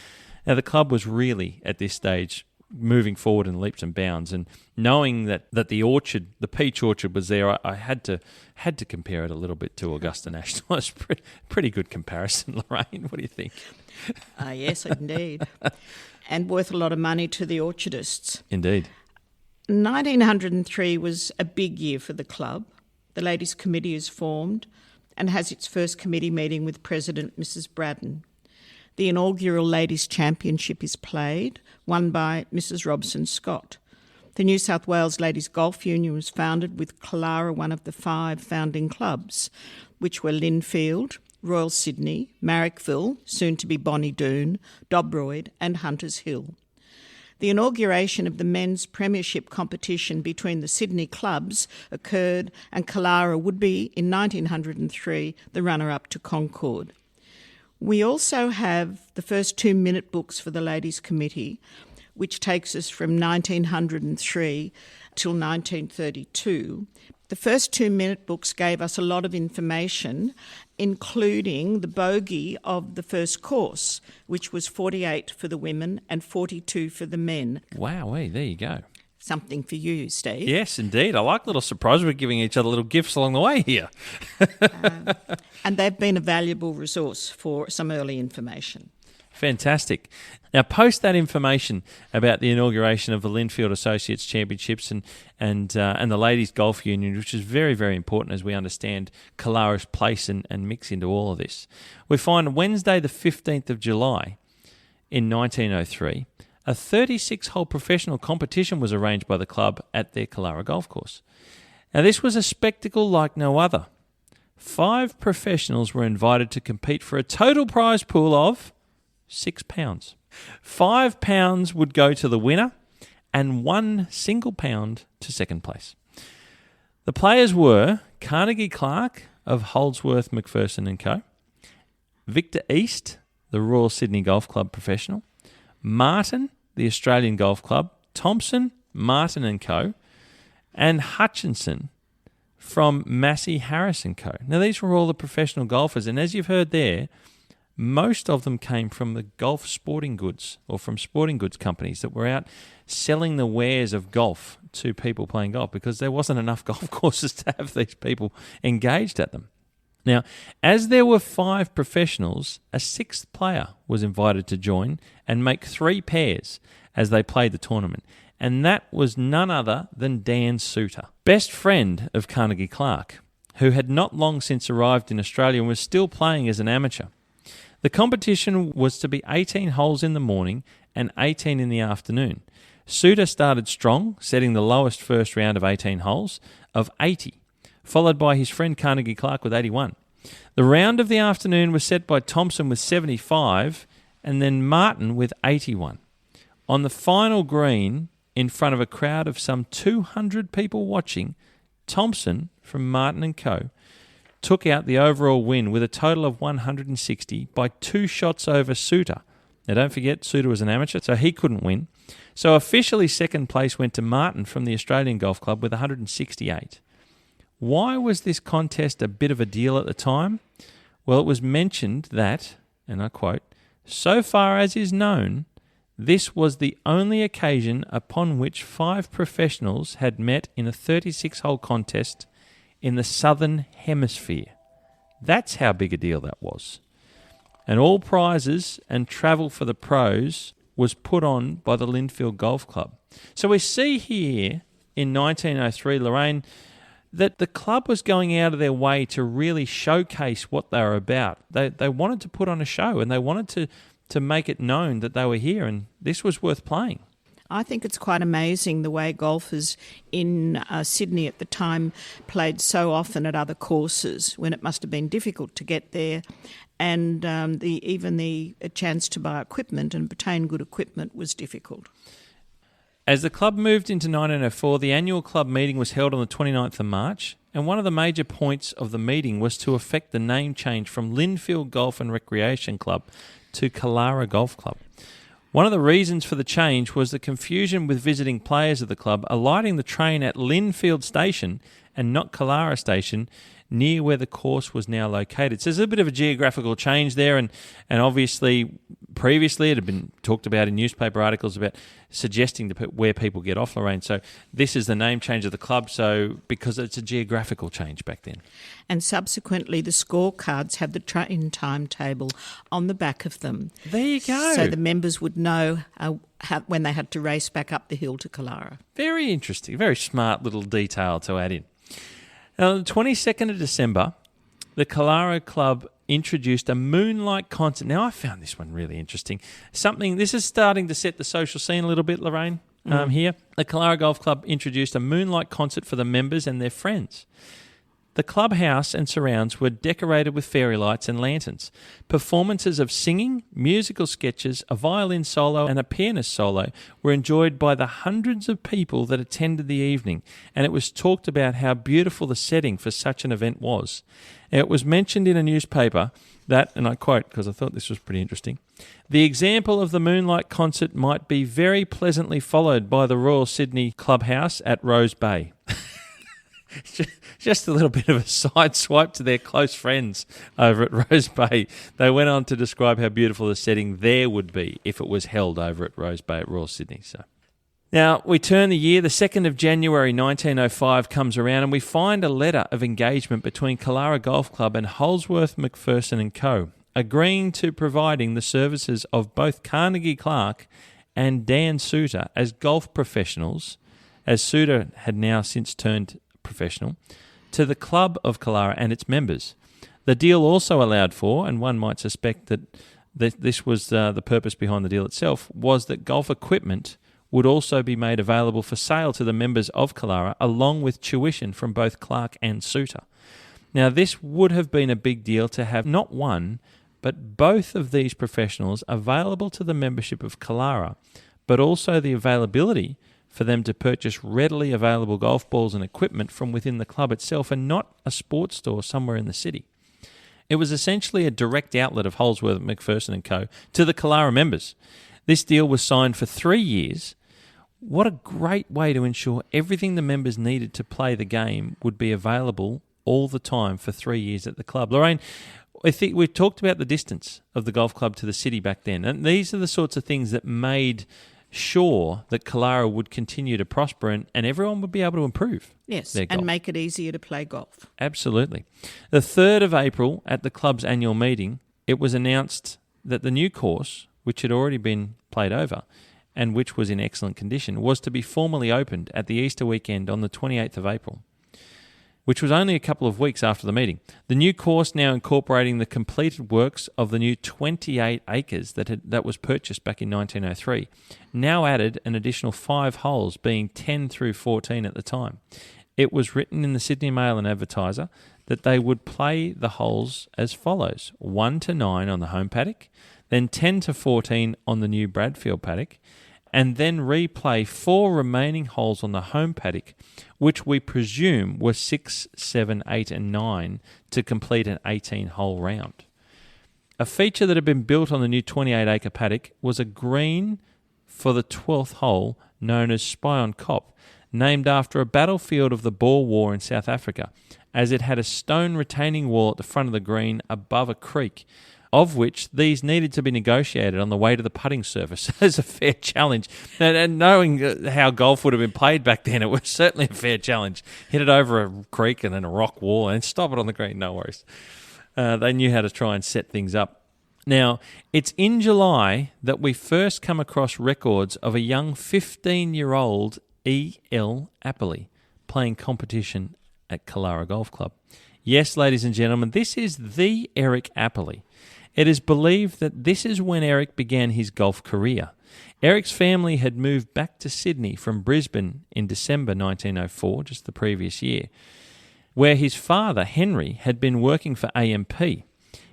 Now, the club was really, at this stage, moving forward in leaps and bounds, and knowing that the orchard, the peach orchard, was there, I had to compare it a little bit to Augusta National. It's a pretty good comparison, Lorraine. What do you think? Yes, indeed. And worth a lot of money to the orchardists. Indeed. 1903 was a big year for the club. The Ladies' Committee is formed and has its first committee meeting with President Mrs. Braddon. The inaugural Ladies' Championship is played, won by Mrs. Robson Scott. The New South Wales Ladies Golf Union was founded with Killara, one of the 5 founding clubs, which were Lindfield, Royal Sydney, Marrickville, soon to be Bonnie Doon, Dobroyd and Hunters Hill. The inauguration of the men's premiership competition between the Sydney clubs occurred, and Killara would be, in 1903, the runner-up to Concord. We also have the first 2-minute books for the Ladies' Committee, which takes us from 1903 till 1932. The first 2-minute books gave us a lot of information, including the bogey of the first course, which was 48 for the women and 42 for the men. Wow, there you go. Something for you, Steve. Yes, indeed. I like little surprises. We're giving each other little gifts along the way here. And they've been a valuable resource for some early information. Fantastic. Now, post that information about the inauguration of the Lindfield Associates Championships and the Ladies Golf Union, which is very, very important as we understand Killara's place and mix into all of this, we find Wednesday the 15th of July in 1903, a 36-hole professional competition was arranged by the club at their Killara golf course. Now, this was a spectacle like no other. 5 professionals were invited to compete for a total prize pool of £6. £5 would go to the winner and £1 single pound to second place. The players were Carnegie Clark of Holdsworth, Macpherson and Co, Victor East, the Royal Sydney Golf Club professional, Martin, the Australian Golf Club, Thompson, Martin and Co, and Hutchinson from Massey, Harris and Co. Now, these were all the professional golfers, and as you've heard there, most of them came from the golf sporting goods or from sporting goods companies that were out selling the wares of golf to people playing golf because there wasn't enough golf courses to have these people engaged at them. Now, as there were 5 professionals, a 6th player was invited to join and make 3 pairs as they played the tournament, and that was none other than Dan Suter, best friend of Carnegie Clark, who had not long since arrived in Australia and was still playing as an amateur. The competition was to be 18 holes in the morning and 18 in the afternoon. Suter started strong, setting the lowest first round of 18 holes of 80, followed by his friend Carnegie Clark with 81. The round of the afternoon was set by Thompson with 75 and then Martin with 81. On the final green, in front of a crowd of some 200 people watching, Thompson from Martin & Co. took out the overall win with a total of 160 by 2 shots over Suter Now, don't forget, Suter was an amateur, so he couldn't win. So officially second place went to Martin from the Australian Golf Club with 168. Why was this contest a bit of a deal at the time? Well, it was mentioned that, and I quote, "So far as is known, this was the only occasion upon which 5 professionals had met in a 36-hole contest in the Southern Hemisphere." That's how big a deal that was. And all prizes and travel for the pros was put on by the Lindfield Golf Club. So we see here in 1903, Lorraine, that the club was going out of their way to really showcase what they were about. They wanted to put on a show, and they wanted to make it known that they were here, and this was worth playing. I think it's quite amazing the way golfers in Sydney at the time played so often at other courses when it must have been difficult to get there, and even the chance to buy equipment and obtain good equipment was difficult. As the club moved into 1904, the annual club meeting was held on the 29th of March, and one of the major points of the meeting was to effect the name change from Lindfield Golf and Recreation Club to Killara Golf Club. One of the reasons for the change was the confusion with visiting players of the club alighting the train at Lindfield Station and not Killara Station, near where the course was now located. So there's a bit of a geographical change there, and obviously previously it had been talked about in newspaper articles about suggesting where people get off, Lorraine. So this is the name change of the club, so because it's a geographical change back then. And subsequently the scorecards have the train timetable on the back of them. There you go. So the members would know when they had to race back up the hill to Killara. Very interesting, very smart little detail to add in. Now, on the 22nd of December, the Killara Club introduced a moonlight concert. Now, I found this one really interesting. This is starting to set the social scene a little bit, Lorraine, here. The Killara Golf Club introduced a moonlight concert for the members and their friends. The clubhouse and surrounds were decorated with fairy lights and lanterns. Performances of singing, musical sketches, a violin solo and a pianist solo were enjoyed by the hundreds of people that attended the evening, and it was talked about how beautiful the setting for such an event was. It was mentioned in a newspaper that, and I quote because I thought this was pretty interesting, "The example of the moonlight concert might be very pleasantly followed by the Royal Sydney Clubhouse at Rose Bay." Just a little bit of a side swipe to their close friends over at Rose Bay. They went on to describe how beautiful the setting there would be if it was held over at Rose Bay at Royal Sydney. So now we turn the year. The 2nd of January 1905 comes around, and we find a letter of engagement between Killara Golf Club and Holsworth McPherson and Co., agreeing to providing the services of both Carnegie Clark and Dan Suter as golf professionals, as Suter had now since turned professional, to the club of Killara and its members. The deal also allowed for, and one might suspect that this was the purpose behind the deal itself, was that golf equipment would also be made available for sale to the members of Killara, along with tuition from both Clark and Suter. Now, this would have been a big deal to have not one, but both of these professionals available to the membership of Killara, but also the availability for them to purchase readily available golf balls and equipment from within the club itself and not a sports store somewhere in the city. It was essentially a direct outlet of Holsworth, McPherson and Co. to the Killara members. This deal was signed for 3 years. What a great way to ensure everything the members needed to play the game would be available all the time for 3 years at the club. Lorraine, I think we talked about the distance of the golf club to the city back then, and these are the sorts of things that made sure that Killara would continue to prosper and everyone would be able to improve. Yes, their golf. and make it easier to play golf. Absolutely. The 3rd of April, at the club's annual meeting, it was announced that the new course, which had already been played over and which was in excellent condition, was to be formally opened at the Easter weekend on the 28th of April, which was only a couple of weeks after the meeting. The new course, now incorporating the completed works of the new 28 acres that was purchased back in 1903, now added an additional 5 holes, being 10 through 14 at the time. It was written in the Sydney Mail and Advertiser that they would play the holes as follows: 1 to 9 on the home paddock, then 10 to 14 on the new Bradfield paddock, and then replay 4 remaining holes on the home paddock, which we presume were 6, 7, 8 and 9 to complete an 18-hole round. A feature that had been built on the new 28-acre paddock was a green for the 12th hole known as Spion Kop, named after a battlefield of the Boer War in South Africa, as it had a stone retaining wall at the front of the green above a creek, of which these needed to be negotiated on the way to the putting surface. It's a fair challenge. And knowing how golf would have been played back then, it was certainly a fair challenge. Hit it over a creek and then a rock wall and stop it on the green, no worries. They knew how to try and set things up. Now, it's in July that we first come across records of a young 15-year-old E.L. Appley playing competition at Killara Golf Club. Yes, ladies and gentlemen, this is the Eric Appley. It is believed that this is when Eric began his golf career. Eric's family had moved back to Sydney from Brisbane in December 1904, just the previous year, where his father, Henry, had been working for AMP.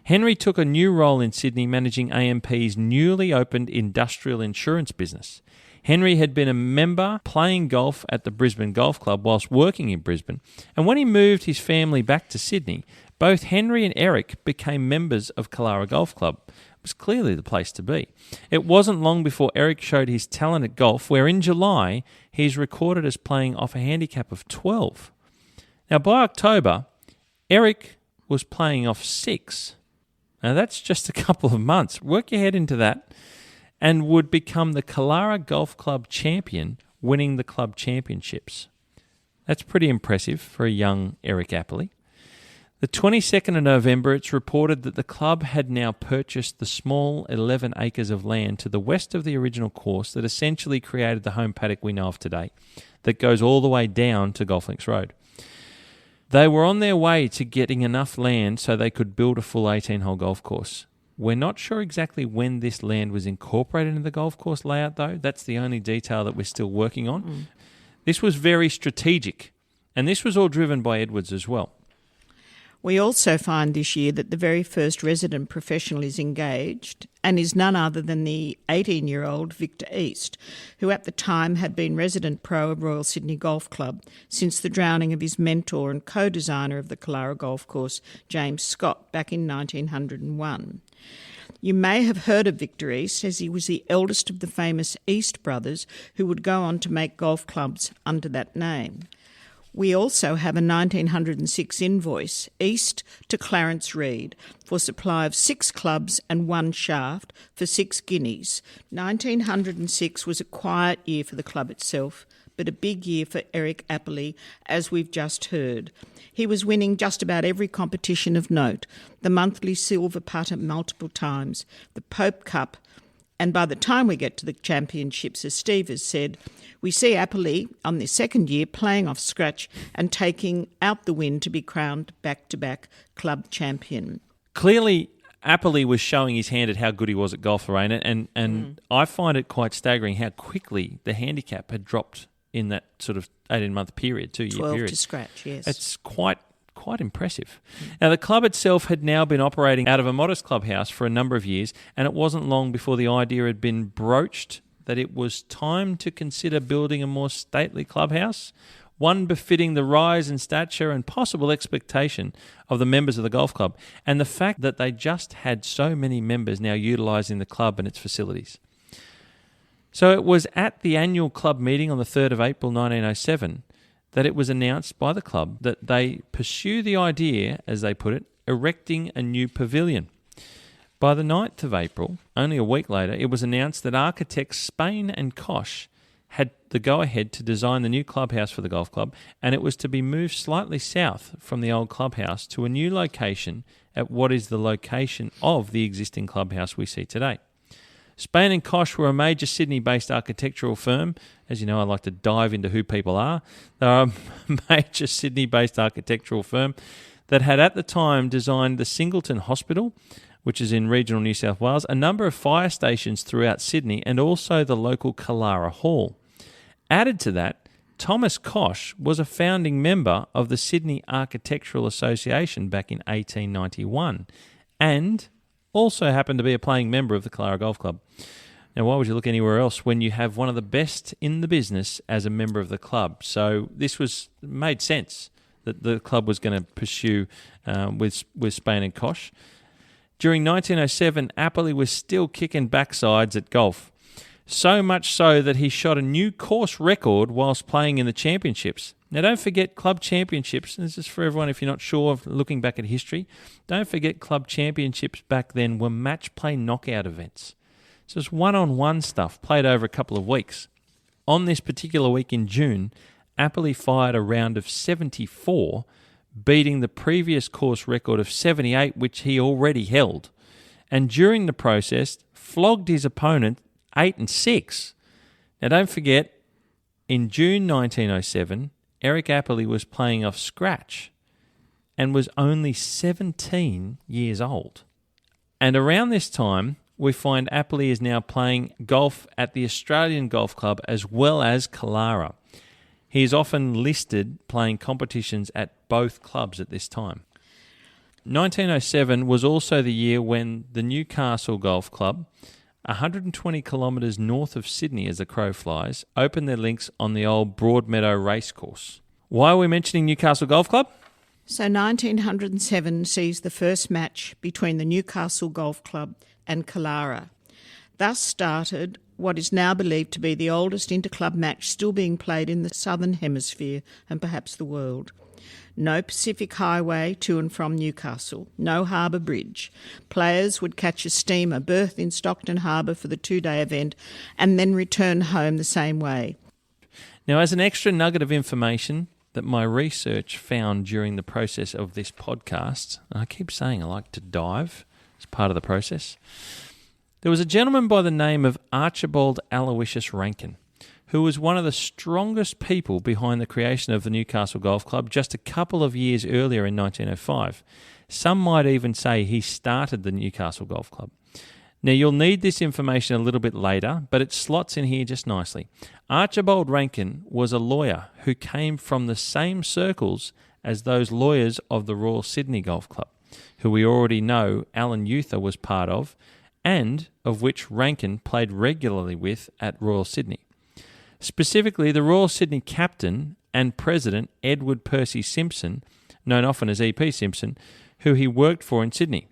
Henry took a new role in Sydney managing AMP's newly opened industrial insurance business. Henry had been a member playing golf at the Brisbane Golf Club whilst working in Brisbane, and when he moved his family back to Sydney, both Henry and Eric became members of Killara Golf Club. It was clearly the place to be. It wasn't long before Eric showed his talent at golf, where in July he's recorded as playing off a handicap of 12. Now, by October, Eric was playing off 6. Now, that's just a couple of months. Work your head into that. And would become the Killara Golf Club champion, winning the club championships. That's pretty impressive for a young Eric Appley. The 22nd of November, it's reported that the club had now purchased the small 11 acres of land to the west of the original course that essentially created the home paddock we know of today, that goes all the way down to Golf Links Road. They were on their way to getting enough land so they could build a full 18-hole golf course. We're not sure exactly when this land was incorporated into the golf course layout, though. That's the only detail that we're still working on. This was very strategic, and this was all driven by Edwards as well. We also find this year that the very first resident professional is engaged and is none other than the 18-year-old Victor East, who at the time had been resident pro of Royal Sydney Golf Club since the drowning of his mentor and co-designer of the Killara Golf Course, James Scott, back in 1901. You may have heard of Victor East, as he was the eldest of the famous East brothers who would go on to make golf clubs under that name. We also have a 1906 invoice, East to Clarence Reid, for supply of 6 clubs and 1 shaft for 6 guineas. 1906 was a quiet year for the club itself, but a big year for Eric Appley, as we've just heard. He was winning just about every competition of note, the monthly silver putter multiple times, the Pope Cup, and by the time we get to the championships, as Steve has said, we see Appley on their second year playing off scratch and taking out the win to be crowned back-to-back club champion. Clearly, Appley was showing his hand at how good he was at golf, Lorraine, and I find it quite staggering how quickly the handicap had dropped in that sort of 18-month period, 2-year period. 12 to scratch, yes. It's quite impressive. Now, the club itself had now been operating out of a modest clubhouse for a number of years, and it wasn't long before the idea had been broached that it was time to consider building a more stately clubhouse, one befitting the rise in stature and possible expectation of the members of the golf club, and the fact that they just had so many members now utilising the club and its facilities. So it was at the annual club meeting on the 3rd of April 1907 that it was announced by the club that they pursue the idea, as they put it, erecting a new pavilion. By the 9th of April, only a week later, it was announced that architects Spain and Koch had the go-ahead to design the new clubhouse for the golf club, and it was to be moved slightly south from the old clubhouse to a new location at what is the location of the existing clubhouse we see today. Spain and Koch were a major Sydney-based architectural firm. As you know, I like to dive into who people are. They're a major Sydney-based architectural firm that had at the time designed the Singleton Hospital, which is in regional New South Wales, a number of fire stations throughout Sydney, and also the local Killara Hall. Added to that, Thomas Koch was a founding member of the Sydney Architectural Association back in 1891, and also happened to be a playing member of the Killara Golf Club. Now, why would you look anywhere else when you have one of the best in the business as a member of the club? So this made sense that the club was going to pursue with Spain and Koch. During 1907, Appley was still kicking backsides at golf. So much so that he shot a new course record whilst playing in the championships. Now, don't forget club championships. This is for everyone if you're not sure of looking back at history. Don't forget club championships back then were match play knockout events. So it's one-on-one stuff played over a couple of weeks. On this particular week in June, Appley fired a round of 74, beating the previous course record of 78, which he already held. And during the process, flogged his opponent 8 and 6. Now, don't forget, in June 1907, Eric Appley was playing off scratch and was only 17 years old. And around this time, we find Appley is now playing golf at the Australian Golf Club as well as Killara. He is often listed playing competitions at both clubs at this time. 1907 was also the year when the Newcastle Golf Club, 120 kilometres north of Sydney as the crow flies, opened their links on the old Broadmeadow racecourse. Why are we mentioning Newcastle Golf Club? So 1907 sees the first match between the Newcastle Golf Club and Killara. Thus started what is now believed to be the oldest interclub match still being played in the Southern Hemisphere and perhaps the world. No Pacific Highway to and from Newcastle, no harbour bridge. Players would catch a steamer, berth in Stockton Harbour for the 2-day event, and then return home the same way. Now, as an extra nugget of information that my research found during the process of this podcast, and I keep saying I like to dive as part of the process, there was a gentleman by the name of Archibald Aloysius Rankin, who was one of the strongest people behind the creation of the Newcastle Golf Club just a couple of years earlier in 1905. Some might even say he started the Newcastle Golf Club. Now, you'll need this information a little bit later, but it slots in here just nicely. Archibald Rankin was a lawyer who came from the same circles as those lawyers of the Royal Sydney Golf Club, who we already know Alan Euther was part of, and of which Rankin played regularly with at Royal Sydney. Specifically, the Royal Sydney captain and president, Edward Percy Simpson, known often as EP Simpson, who he worked for in Sydney.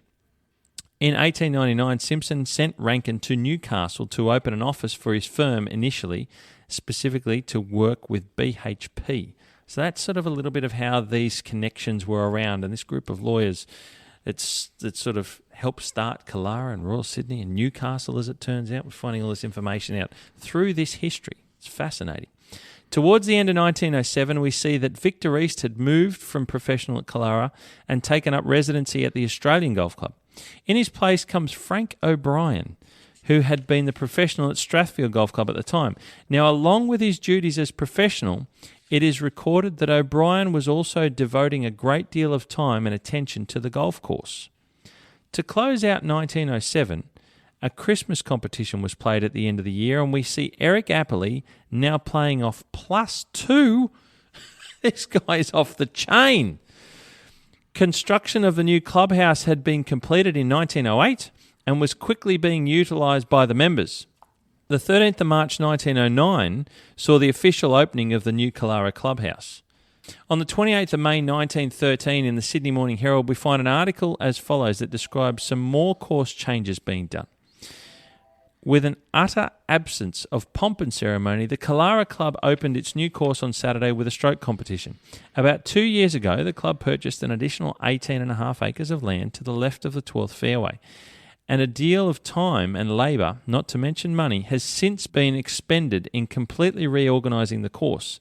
In 1899, Simpson sent Rankin to Newcastle to open an office for his firm initially, specifically to work with BHP. So that's sort of a little bit of how these connections were around, and this group of lawyers, it sort of helped start Killara and Royal Sydney and Newcastle, as it turns out. We're finding all this information out through this history. It's fascinating. Towards the end of 1907, we see that Victor East had moved from professional at Killara and taken up residency at the Australian Golf Club. In his place comes Frank O'Brien, who had been the professional at Strathfield Golf Club at the time. Now, along with his duties as professional, it is recorded that O'Brien was also devoting a great deal of time and attention to the golf course. To close out 1907, a Christmas competition was played at the end of the year, and we see Eric Appley now playing off +2. This guy is off the chain. Construction of the new clubhouse had been completed in 1908 and was quickly being utilised by the members. The 13th of March 1909 saw the official opening of the new Killara clubhouse. On the 28th of May 1913 in the Sydney Morning Herald, we find an article as follows that describes some more course changes being done. With an utter absence of pomp and ceremony, the Killara Club opened its new course on Saturday with a stroke competition. About 2 years ago, the club purchased an additional 18.5 acres of land to the left of the 12th fairway. And a deal of time and labour, not to mention money, has since been expended in completely reorganising the course.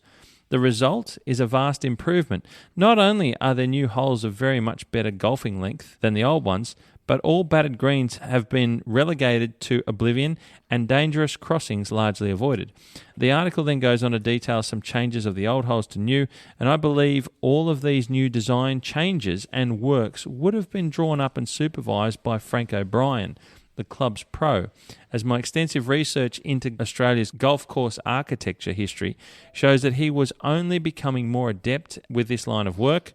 The result is a vast improvement. Not only are there new holes of very much better golfing length than the old ones, but all battered greens have been relegated to oblivion and dangerous crossings largely avoided. The article then goes on to detail some changes of the old holes to new, and I believe all of these new design changes and works would have been drawn up and supervised by Frank O'Brien, the club's pro, as my extensive research into Australia's golf course architecture history shows that he was only becoming more adept with this line of work.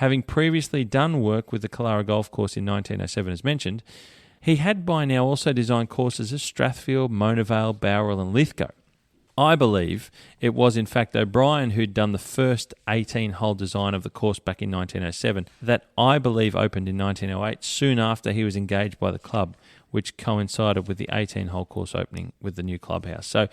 Having previously done work with the Killara Golf Course in 1907 as mentioned, he had by now also designed courses at Strathfield, Mona Vale, Bowral and Lithgow. I believe it was in fact O'Brien who'd done the first 18-hole design of the course back in 1907 that I believe opened in 1908, soon after he was engaged by the club, which coincided with the 18-hole course opening with the new clubhouse. So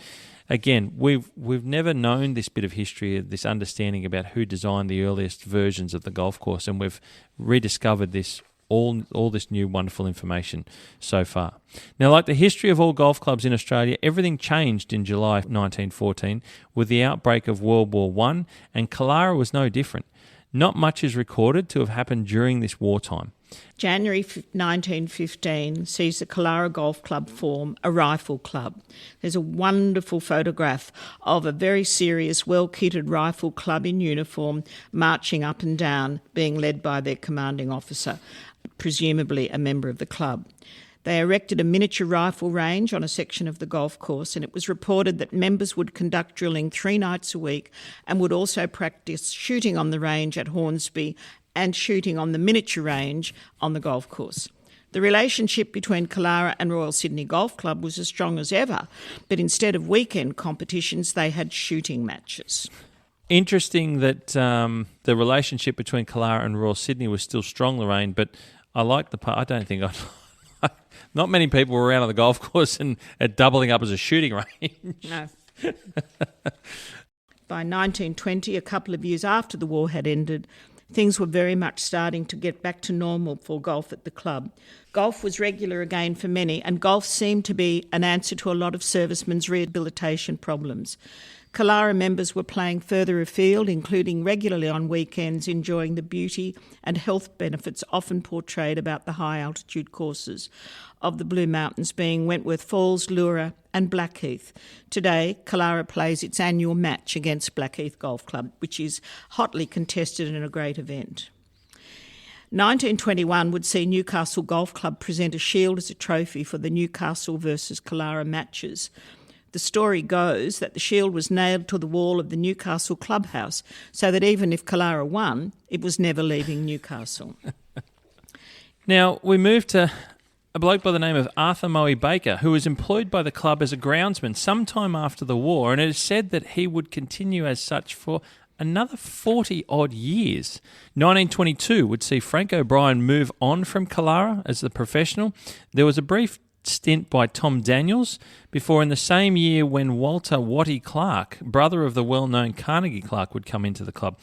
again, we've never known this bit of history, this understanding about who designed the earliest versions of the golf course, and we've rediscovered this all this new wonderful information so far. Now, like the history of all golf clubs in Australia, everything changed in July 1914 with the outbreak of World War I, and Killara was no different. Not much is recorded to have happened during this wartime. January 1915 sees the Killara Golf Club form a rifle club. There's a wonderful photograph of a very serious, well-kitted rifle club in uniform marching up and down, being led by their commanding officer, presumably a member of the club. They erected a miniature rifle range on a section of the golf course, and it was reported that members would conduct drilling 3 nights a week and would also practice shooting on the range at Hornsby and shooting on the miniature range on the golf course. The relationship between Killara and Royal Sydney Golf Club was as strong as ever, but instead of weekend competitions, they had shooting matches. Interesting that the relationship between Killara and Royal Sydney was still strong, Lorraine, but I like the part. I don't think not many people were around on the golf course and doubling up as a shooting range. No. By 1920, a couple of years after the war had ended, things were very much starting to get back to normal for golf at the club. Golf was regular again for many, and golf seemed to be an answer to a lot of servicemen's rehabilitation problems. Killara members were playing further afield, including regularly on weekends, enjoying the beauty and health benefits often portrayed about the high-altitude courses of the Blue Mountains, being Wentworth Falls, Leura and Blackheath. Today, Killara plays its annual match against Blackheath Golf Club, which is hotly contested and a great event. 1921 would see Newcastle Golf Club present a shield as a trophy for the Newcastle versus Killara matches. The story goes that the shield was nailed to the wall of the Newcastle clubhouse so that even if Killara won, it was never leaving Newcastle. Now, we move to a bloke by the name of Arthur Moe Baker, who was employed by the club as a groundsman sometime after the war, and it is said that he would continue as such for another 40-odd years. 1922 would see Frank O'Brien move on from Killara as the professional. There was a brief stint by Tom Daniels before, in the same year, when Walter Watty Clark, brother of the well-known Carnegie Clark, would come into the club.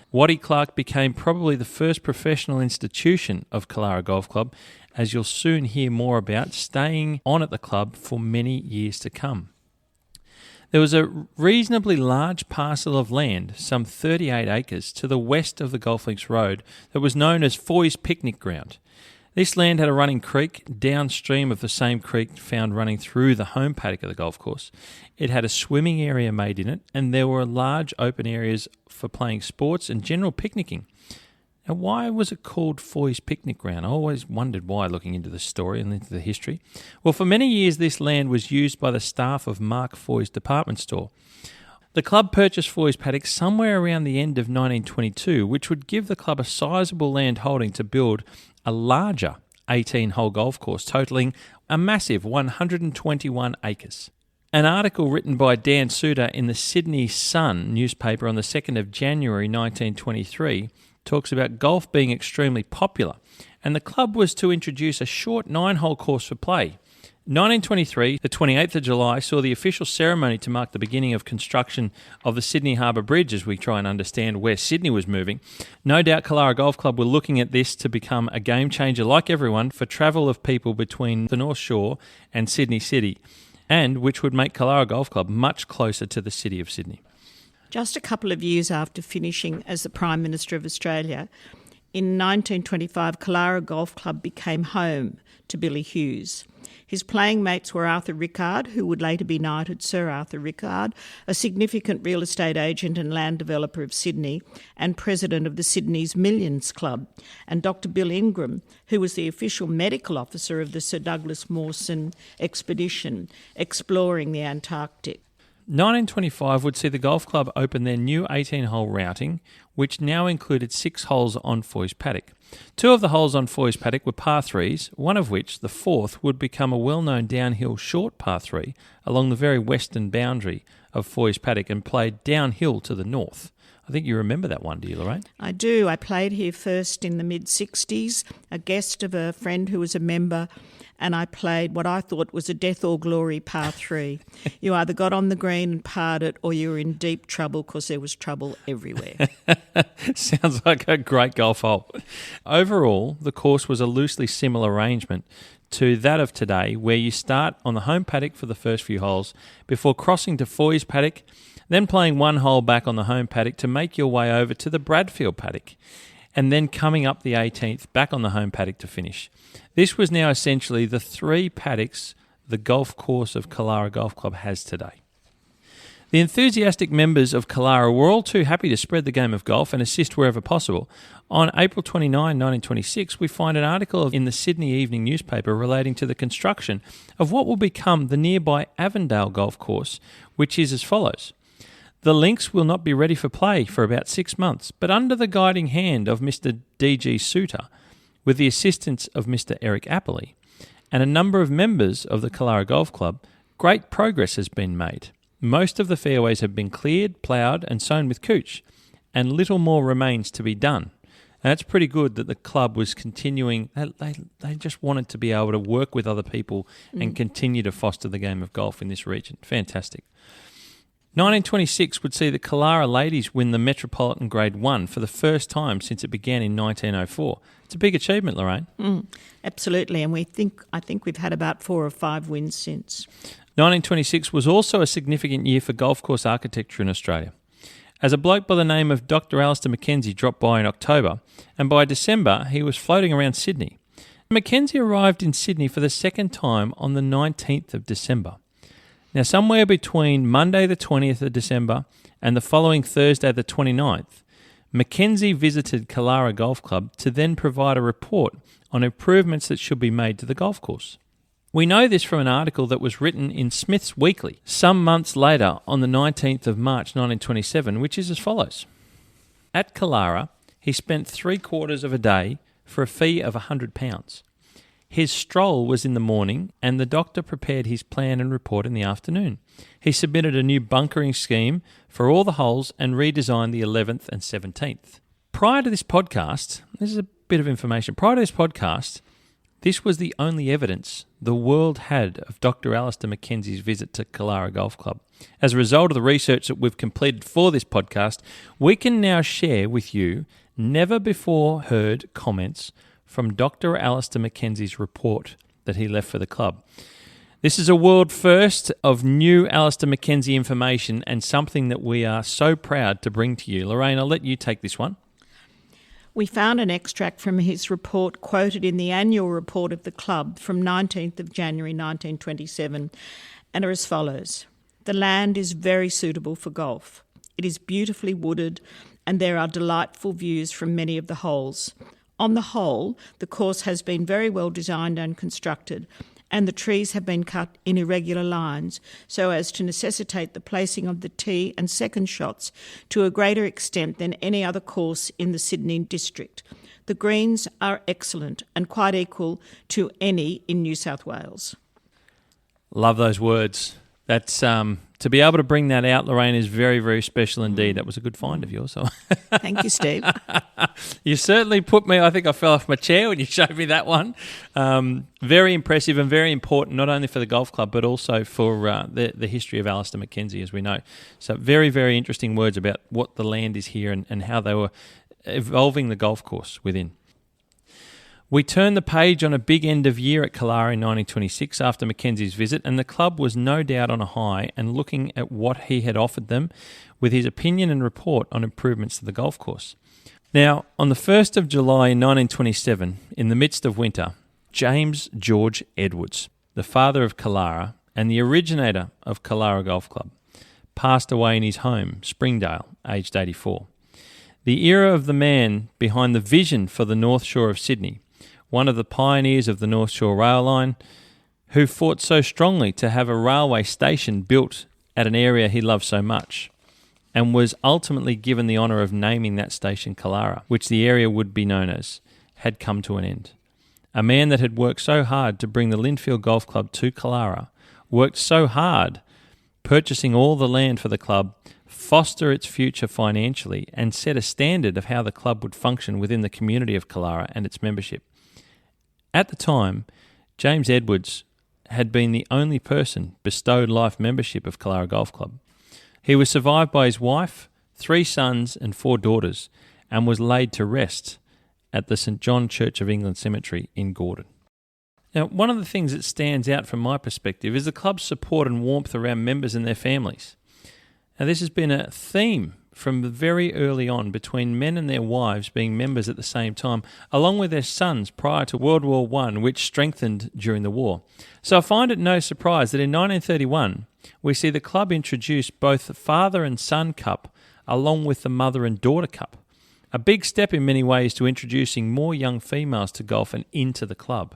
Watty Clark became probably the first professional institution of Killara Golf Club, as you'll soon hear more about, staying on at the club for many years to come. There was a reasonably large parcel of land, some 38 acres, to the west of the Golf Links Road that was known as Foy's Picnic Ground. This land had a running creek downstream of the same creek found running through the home paddock of the golf course. It had a swimming area made in it, and there were large open areas for playing sports and general picnicking. Now, why was it called Foy's Picnic Ground? I always wondered why, looking into the story and into the history. Well, for many years this land was used by the staff of Mark Foy's department store. The club purchased Foy's paddock somewhere around the end of 1922, which would give the club a sizable land holding to build a larger 18-hole golf course, totalling a massive 121 acres. An article written by Dan Suter in the Sydney Sun newspaper on the 2nd of January 1923 talks about golf being extremely popular, and the club was to introduce a short 9-hole course for play. 1923, the 28th of July, saw the official ceremony to mark the beginning of construction of the Sydney Harbour Bridge as we try and understand where Sydney was moving. No doubt Killara Golf Club were looking at this to become a game changer, like everyone, for travel of people between the North Shore and Sydney City, and which would make Killara Golf Club much closer to the city of Sydney. Just a couple of years after finishing as the Prime Minister of Australia, in 1925, Killara Golf Club became home to Billy Hughes. His playing mates were Arthur Rickard, who would later be knighted Sir Arthur Rickard, a significant real estate agent and land developer of Sydney and president of the Sydney's Millions Club, and Dr Bill Ingram, who was the official medical officer of the Sir Douglas Mawson expedition exploring the Antarctic. 1925 would see the golf club open their new 18-hole routing, which now included 6 holes on Foy's paddock. 2 of the holes on Foy's paddock were par 3s, one of which, the 4th, would become a well-known downhill short par 3 along the very western boundary of Foy's Paddock and played downhill to the north. I think you remember that one, do you, Lorraine? I do. I played here first in the mid-60s, a guest of a friend who was a member, and I played what I thought was a death or glory par 3. You either got on the green and parred it, or you were in deep trouble because there was trouble everywhere. Sounds like a great golf hole. Overall, the course was a loosely similar arrangement to that of today, where you start on the home paddock for the first few holes before crossing to Foy's Paddock, then playing one hole back on the home paddock to make your way over to the Bradfield Paddock, and then coming up the 18th back on the home paddock to finish. This was now essentially the 3 paddocks the golf course of Killara Golf Club has today. The enthusiastic members of Killara were all too happy to spread the game of golf and assist wherever possible. On April 29, 1926, we find an article in the Sydney Evening newspaper relating to the construction of what will become the nearby Avondale Golf Course, which is as follows. The links will not be ready for play for about 6 months, but under the guiding hand of Mr. D.G. Souter, with the assistance of Mr. Eric Appley, and a number of members of the Killara Golf Club, great progress has been made. Most of the fairways have been cleared, ploughed and sown with couch, and little more remains to be done. And it's pretty good that the club was continuing. They just wanted to be able to work with other people and continue to foster the game of golf in this region. Fantastic. 1926 would see the Killara ladies win the Metropolitan Grade 1 for the first time since it began in 1904. It's a big achievement, Lorraine. Absolutely, and I think we've had about 4 or 5 wins since. 1926 was also a significant year for golf course architecture in Australia, as a bloke by the name of Dr Alister MacKenzie dropped by in October, and by December he was floating around Sydney. MacKenzie arrived in Sydney for the second time on the 19th of December. Now, somewhere between Monday the 20th of December and the following Thursday the 29th, MacKenzie visited Killara Golf Club to then provide a report on improvements that should be made to the golf course. We know this from an article that was written in Smith's Weekly some months later on the 19th of March 1927, which is as follows. At Killara, he spent 3/4 of a day for a fee of £100. His stroll was in the morning, and the doctor prepared his plan and report in the afternoon. He submitted a new bunkering scheme for all the holes and redesigned the 11th and 17th. Prior to this podcast, this is a bit of information. Prior to this podcast, this was the only evidence the world had of Dr. Alister MacKenzie's visit to Killara Golf Club. As a result of the research that we've completed for this podcast, we can now share with you never-before-heard comments from Dr. Alister MacKenzie's report that he left for the club. This is a world first of new Alister MacKenzie information and something that we are so proud to bring to you. Lorraine, I'll let you take this one. We found an extract from his report quoted in the annual report of the club from 19th of January 1927 and are as follows. The land is very suitable for golf. It is beautifully wooded and there are delightful views from many of the holes. On the whole, the course has been very well designed and constructed, and the trees have been cut in irregular lines so as to necessitate the placing of the tee and second shots to a greater extent than any other course in the Sydney district. The greens are excellent and quite equal to any in New South Wales. Love those words. That's to be able to bring that out, Lorraine, is very, very special indeed. That was a good find of yours. Thank you, Steve. You certainly put me, I think I fell off my chair when you showed me that one. Very impressive and very important, not only for the golf club, but also for the history of Alister MacKenzie, as we know. So very, very interesting words about what the land is here and how they were evolving the golf course within. We turned the page on a big end of year at Killara in 1926 after MacKenzie's visit, and the club was no doubt on a high and looking at what he had offered them with his opinion and report on improvements to the golf course. Now, on the 1st of July in 1927, in the midst of winter, James George Edwards, the father of Killara and the originator of Killara Golf Club, passed away in his home, Springdale, aged 84. The era of the man behind the vision for the North Shore of Sydney, one of the pioneers of the North Shore rail line, who fought so strongly to have a railway station built at an area he loved so much, and was ultimately given the honour of naming that station Killara, which the area would be known as, had come to an end. A man that had worked so hard to bring the Lindfield Golf Club to Killara, worked so hard purchasing all the land for the club, foster its future financially, and set a standard of how the club would function within the community of Killara and its membership. At the time, James Edwards had been the only person bestowed life membership of Killara Golf Club. He was survived by his wife, 3 sons and 4 daughters, and was laid to rest at the St John Church of England Cemetery in Gordon. Now, one of the things that stands out from my perspective is the club's support and warmth around members and their families. Now, this has been a theme from very early on between men and their wives being members at the same time, along with their sons prior to World War I, which strengthened during the war. So I find it no surprise that in 1931, we see the club introduce both the Father and Son Cup along with the Mother and Daughter Cup. A big step in many ways to introducing more young females to golf and into the club.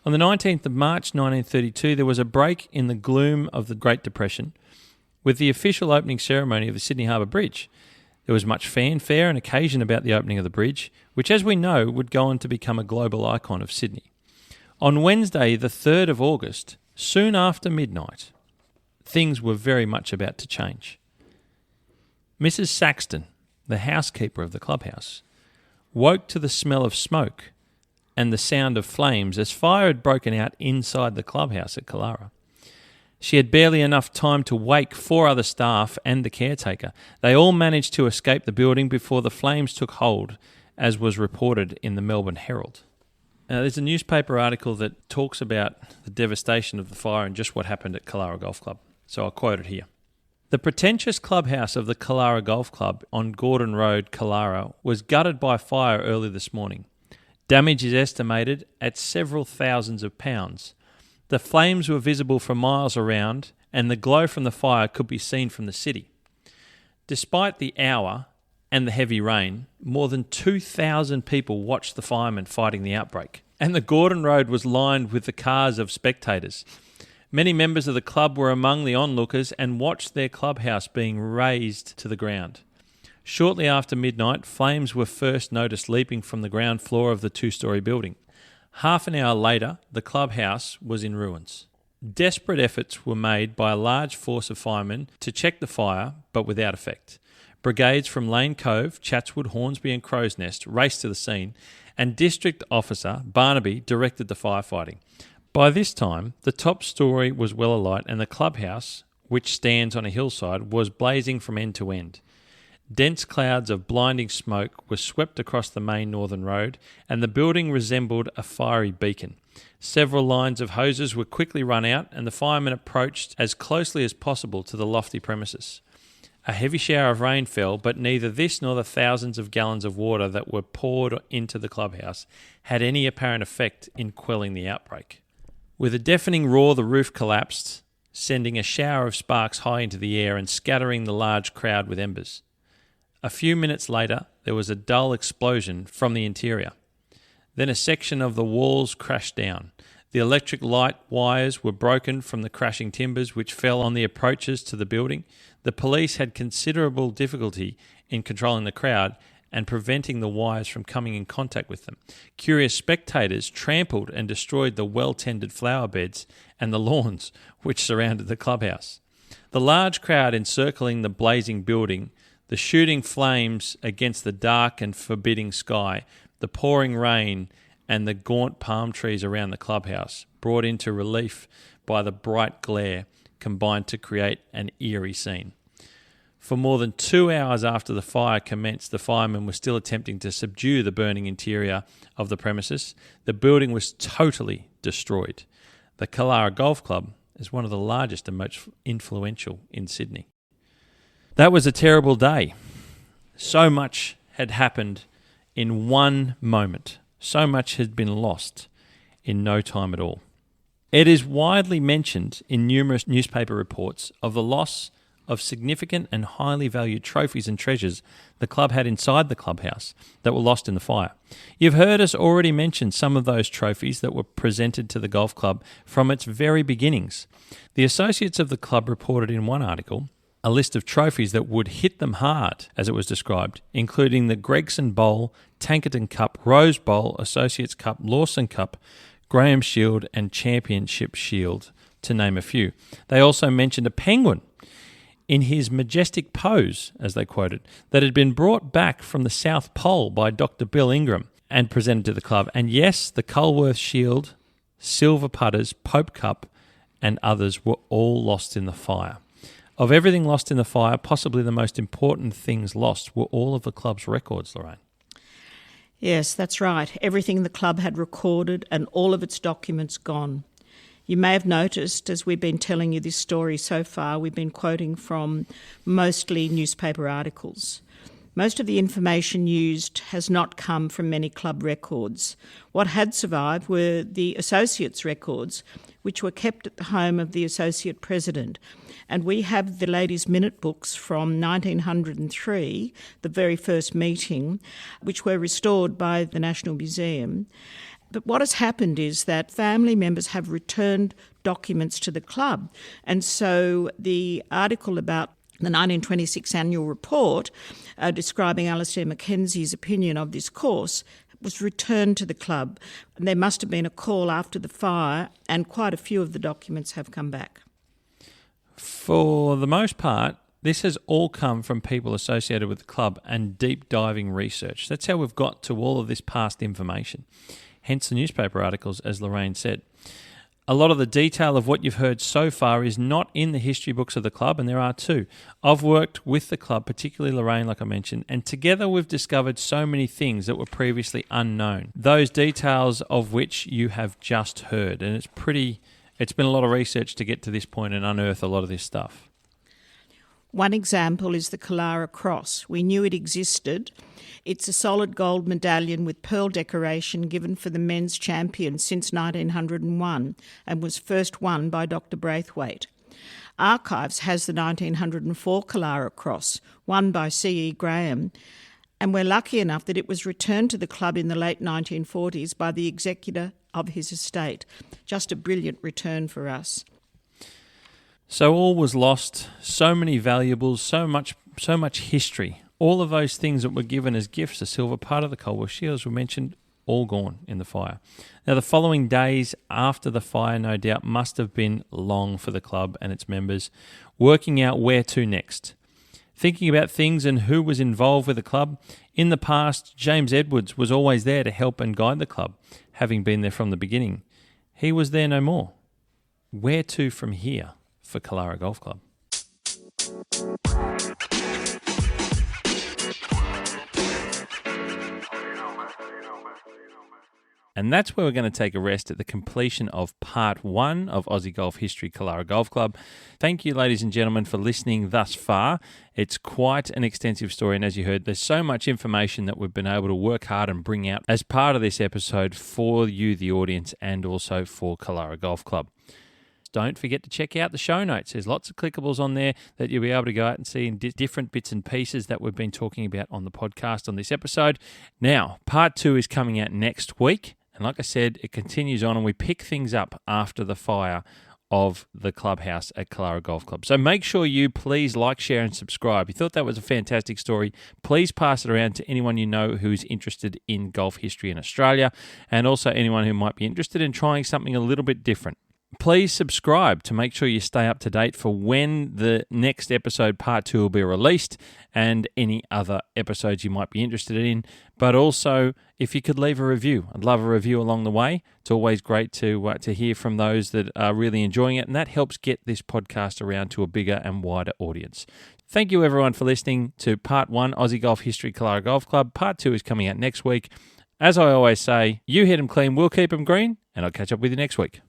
On the 19th of March 1932, there was a break in the gloom of the Great Depression with the official opening ceremony of the Sydney Harbour Bridge. There was much fanfare and occasion about the opening of the bridge, which, as we know, would go on to become a global icon of Sydney. On Wednesday, the 3rd of August, soon after midnight, things were very much about to change. Mrs. Saxton, the housekeeper of the clubhouse, woke to the smell of smoke and the sound of flames as fire had broken out inside the clubhouse at Killara. She had barely enough time to wake 4 other staff and the caretaker. They all managed to escape the building before the flames took hold, as was reported in the Melbourne Herald. Now, there's a newspaper article that talks about the devastation of the fire and just what happened at Killara Golf Club. So I'll quote it here. The pretentious clubhouse of the Killara Golf Club on Gordon Road, Killara, was gutted by fire early this morning. Damage is estimated at several thousands of pounds. The flames were visible for miles around, and the glow from the fire could be seen from the city. Despite the hour and the heavy rain, more than 2,000 people watched the firemen fighting the outbreak, and the Gordon Road was lined with the cars of spectators. Many members of the club were among the onlookers and watched their clubhouse being razed to the ground. Shortly after midnight, flames were first noticed leaping from the ground floor of the 2-storey building. Half an hour later, the clubhouse was in ruins. Desperate efforts were made by a large force of firemen to check the fire, but without effect. Brigades from Lane Cove, Chatswood, Hornsby and Crow's Nest raced to the scene, and District Officer Barnaby directed the firefighting. By this time, the top story was well alight and the clubhouse, which stands on a hillside, was blazing from end to end. Dense clouds of blinding smoke were swept across the main northern road, and the building resembled a fiery beacon. Several lines of hoses were quickly run out, and the firemen approached as closely as possible to the lofty premises. A heavy shower of rain fell, but neither this nor the thousands of gallons of water that were poured into the clubhouse had any apparent effect in quelling the outbreak. With a deafening roar, the roof collapsed, sending a shower of sparks high into the air and scattering the large crowd with embers. A few minutes later, there was a dull explosion from the interior. Then a section of the walls crashed down. The electric light wires were broken from the crashing timbers, which fell on the approaches to the building. The police had considerable difficulty in controlling the crowd and preventing the wires from coming in contact with them. Curious spectators trampled and destroyed the well-tended flower beds and the lawns which surrounded the clubhouse. The large crowd encircling the blazing building, the shooting flames against the dark and forbidding sky, the pouring rain, and the gaunt palm trees around the clubhouse, brought into relief by the bright glare, combined to create an eerie scene. For more than 2 hours after the fire commenced, the firemen were still attempting to subdue the burning interior of the premises. The building was totally destroyed. The Killara Golf Club is one of the largest and most influential in Sydney. That was a terrible day. So much had happened in one moment. So much had been lost in no time at all. It is widely mentioned in numerous newspaper reports of the loss of significant and highly valued trophies and treasures the club had inside the clubhouse that were lost in the fire. You've heard us already mention some of those trophies that were presented to the golf club from its very beginnings. The associates of the club reported in one article a list of trophies that would hit them hard, as it was described, including the Gregson Bowl, Tankerton Cup, Rose Bowl, Associates Cup, Lawson Cup, Graham Shield and Championship Shield to name a few. They also mentioned a penguin in his majestic pose, as they quoted, that had been brought back from the South Pole by Dr. Bill Ingram and presented to the club. And yes, the Culworth Shield, silver putters, Pope Cup, and others were all lost in the fire. Of everything lost in the fire, possibly the most important things lost were all of the club's records, Lorraine. Yes, that's right. Everything the club had recorded and all of its documents gone. You may have noticed, as we've been telling you this story so far, we've been quoting from mostly newspaper articles. Most of the information used has not come from many club records. What had survived were the associates' records, which were kept at the home of the associate president. And we have the ladies' minute books from 1903, the very first meeting, which were restored by the National Museum. But what has happened is that family members have returned documents to the club. And so the article about the 1926 annual report describing Alister MacKenzie's opinion of this course was returned to the club. And there must have been a call after the fire, and quite a few of the documents have come back. For the most part, this has all come from people associated with the club and deep diving research. That's how we've got to all of this past information. Hence the newspaper articles, as Lorraine said. A lot of the detail of what you've heard so far is not in the history books of the club, and there are two. I've worked with the club, particularly Lorraine, like I mentioned, and together we've discovered so many things that were previously unknown, those details of which you have just heard. And it's been a lot of research to get to this point and unearth a lot of this stuff. One example is the Killara Cross. We knew it existed. It's a solid gold medallion with pearl decoration given for the men's champion since 1901 and was first won by Dr Braithwaite. Archives has the 1904 Killara Cross, won by C.E. Graham, and we're lucky enough that it was returned to the club in the late 1940s by the executor of his estate. Just a brilliant return for us. So all was lost, so many valuables, so much history. All of those things that were given as gifts, the silver putter, the Culworth Shields were mentioned, all gone in the fire. Now the following days after the fire, no doubt, must have been long for the club and its members, working out where to next. Thinking about things and who was involved with the club. In the past, James Edwards was always there to help and guide the club, having been there from the beginning. He was there no more. Where to from here for Killara Golf Club? And that's where we're going to take a rest at the completion of part 1 of Aussie Golf History Killara Golf Club. Thank you, ladies and gentlemen, for listening thus far. It's quite an extensive story, and as you heard, there's so much information that we've been able to work hard and bring out as part of this episode for you, the audience, and also for Killara Golf Club. Don't forget to check out the show notes. There's lots of clickables on there that you'll be able to go out and see in different bits and pieces that we've been talking about on the podcast on this episode. Now, part 2 is coming out next week. And like I said, it continues on and we pick things up after the fire of the clubhouse at Killara Golf Club. So make sure you please like, share and subscribe. You thought that was a fantastic story. Please pass it around to anyone you know who's interested in golf history in Australia, and also anyone who might be interested in trying something a little bit different. Please subscribe to make sure you stay up to date for when the next episode, part 2, will be released, and any other episodes you might be interested in. But also, if you could leave a review, I'd love a review along the way. It's always great to hear from those that are really enjoying it, and that helps get this podcast around to a bigger and wider audience. Thank you, everyone, for listening to part 1, Aussie Golf History Killara Golf Club. Part 2 is coming out next week. As I always say, you hit them clean, we'll keep them green, and I'll catch up with you next week.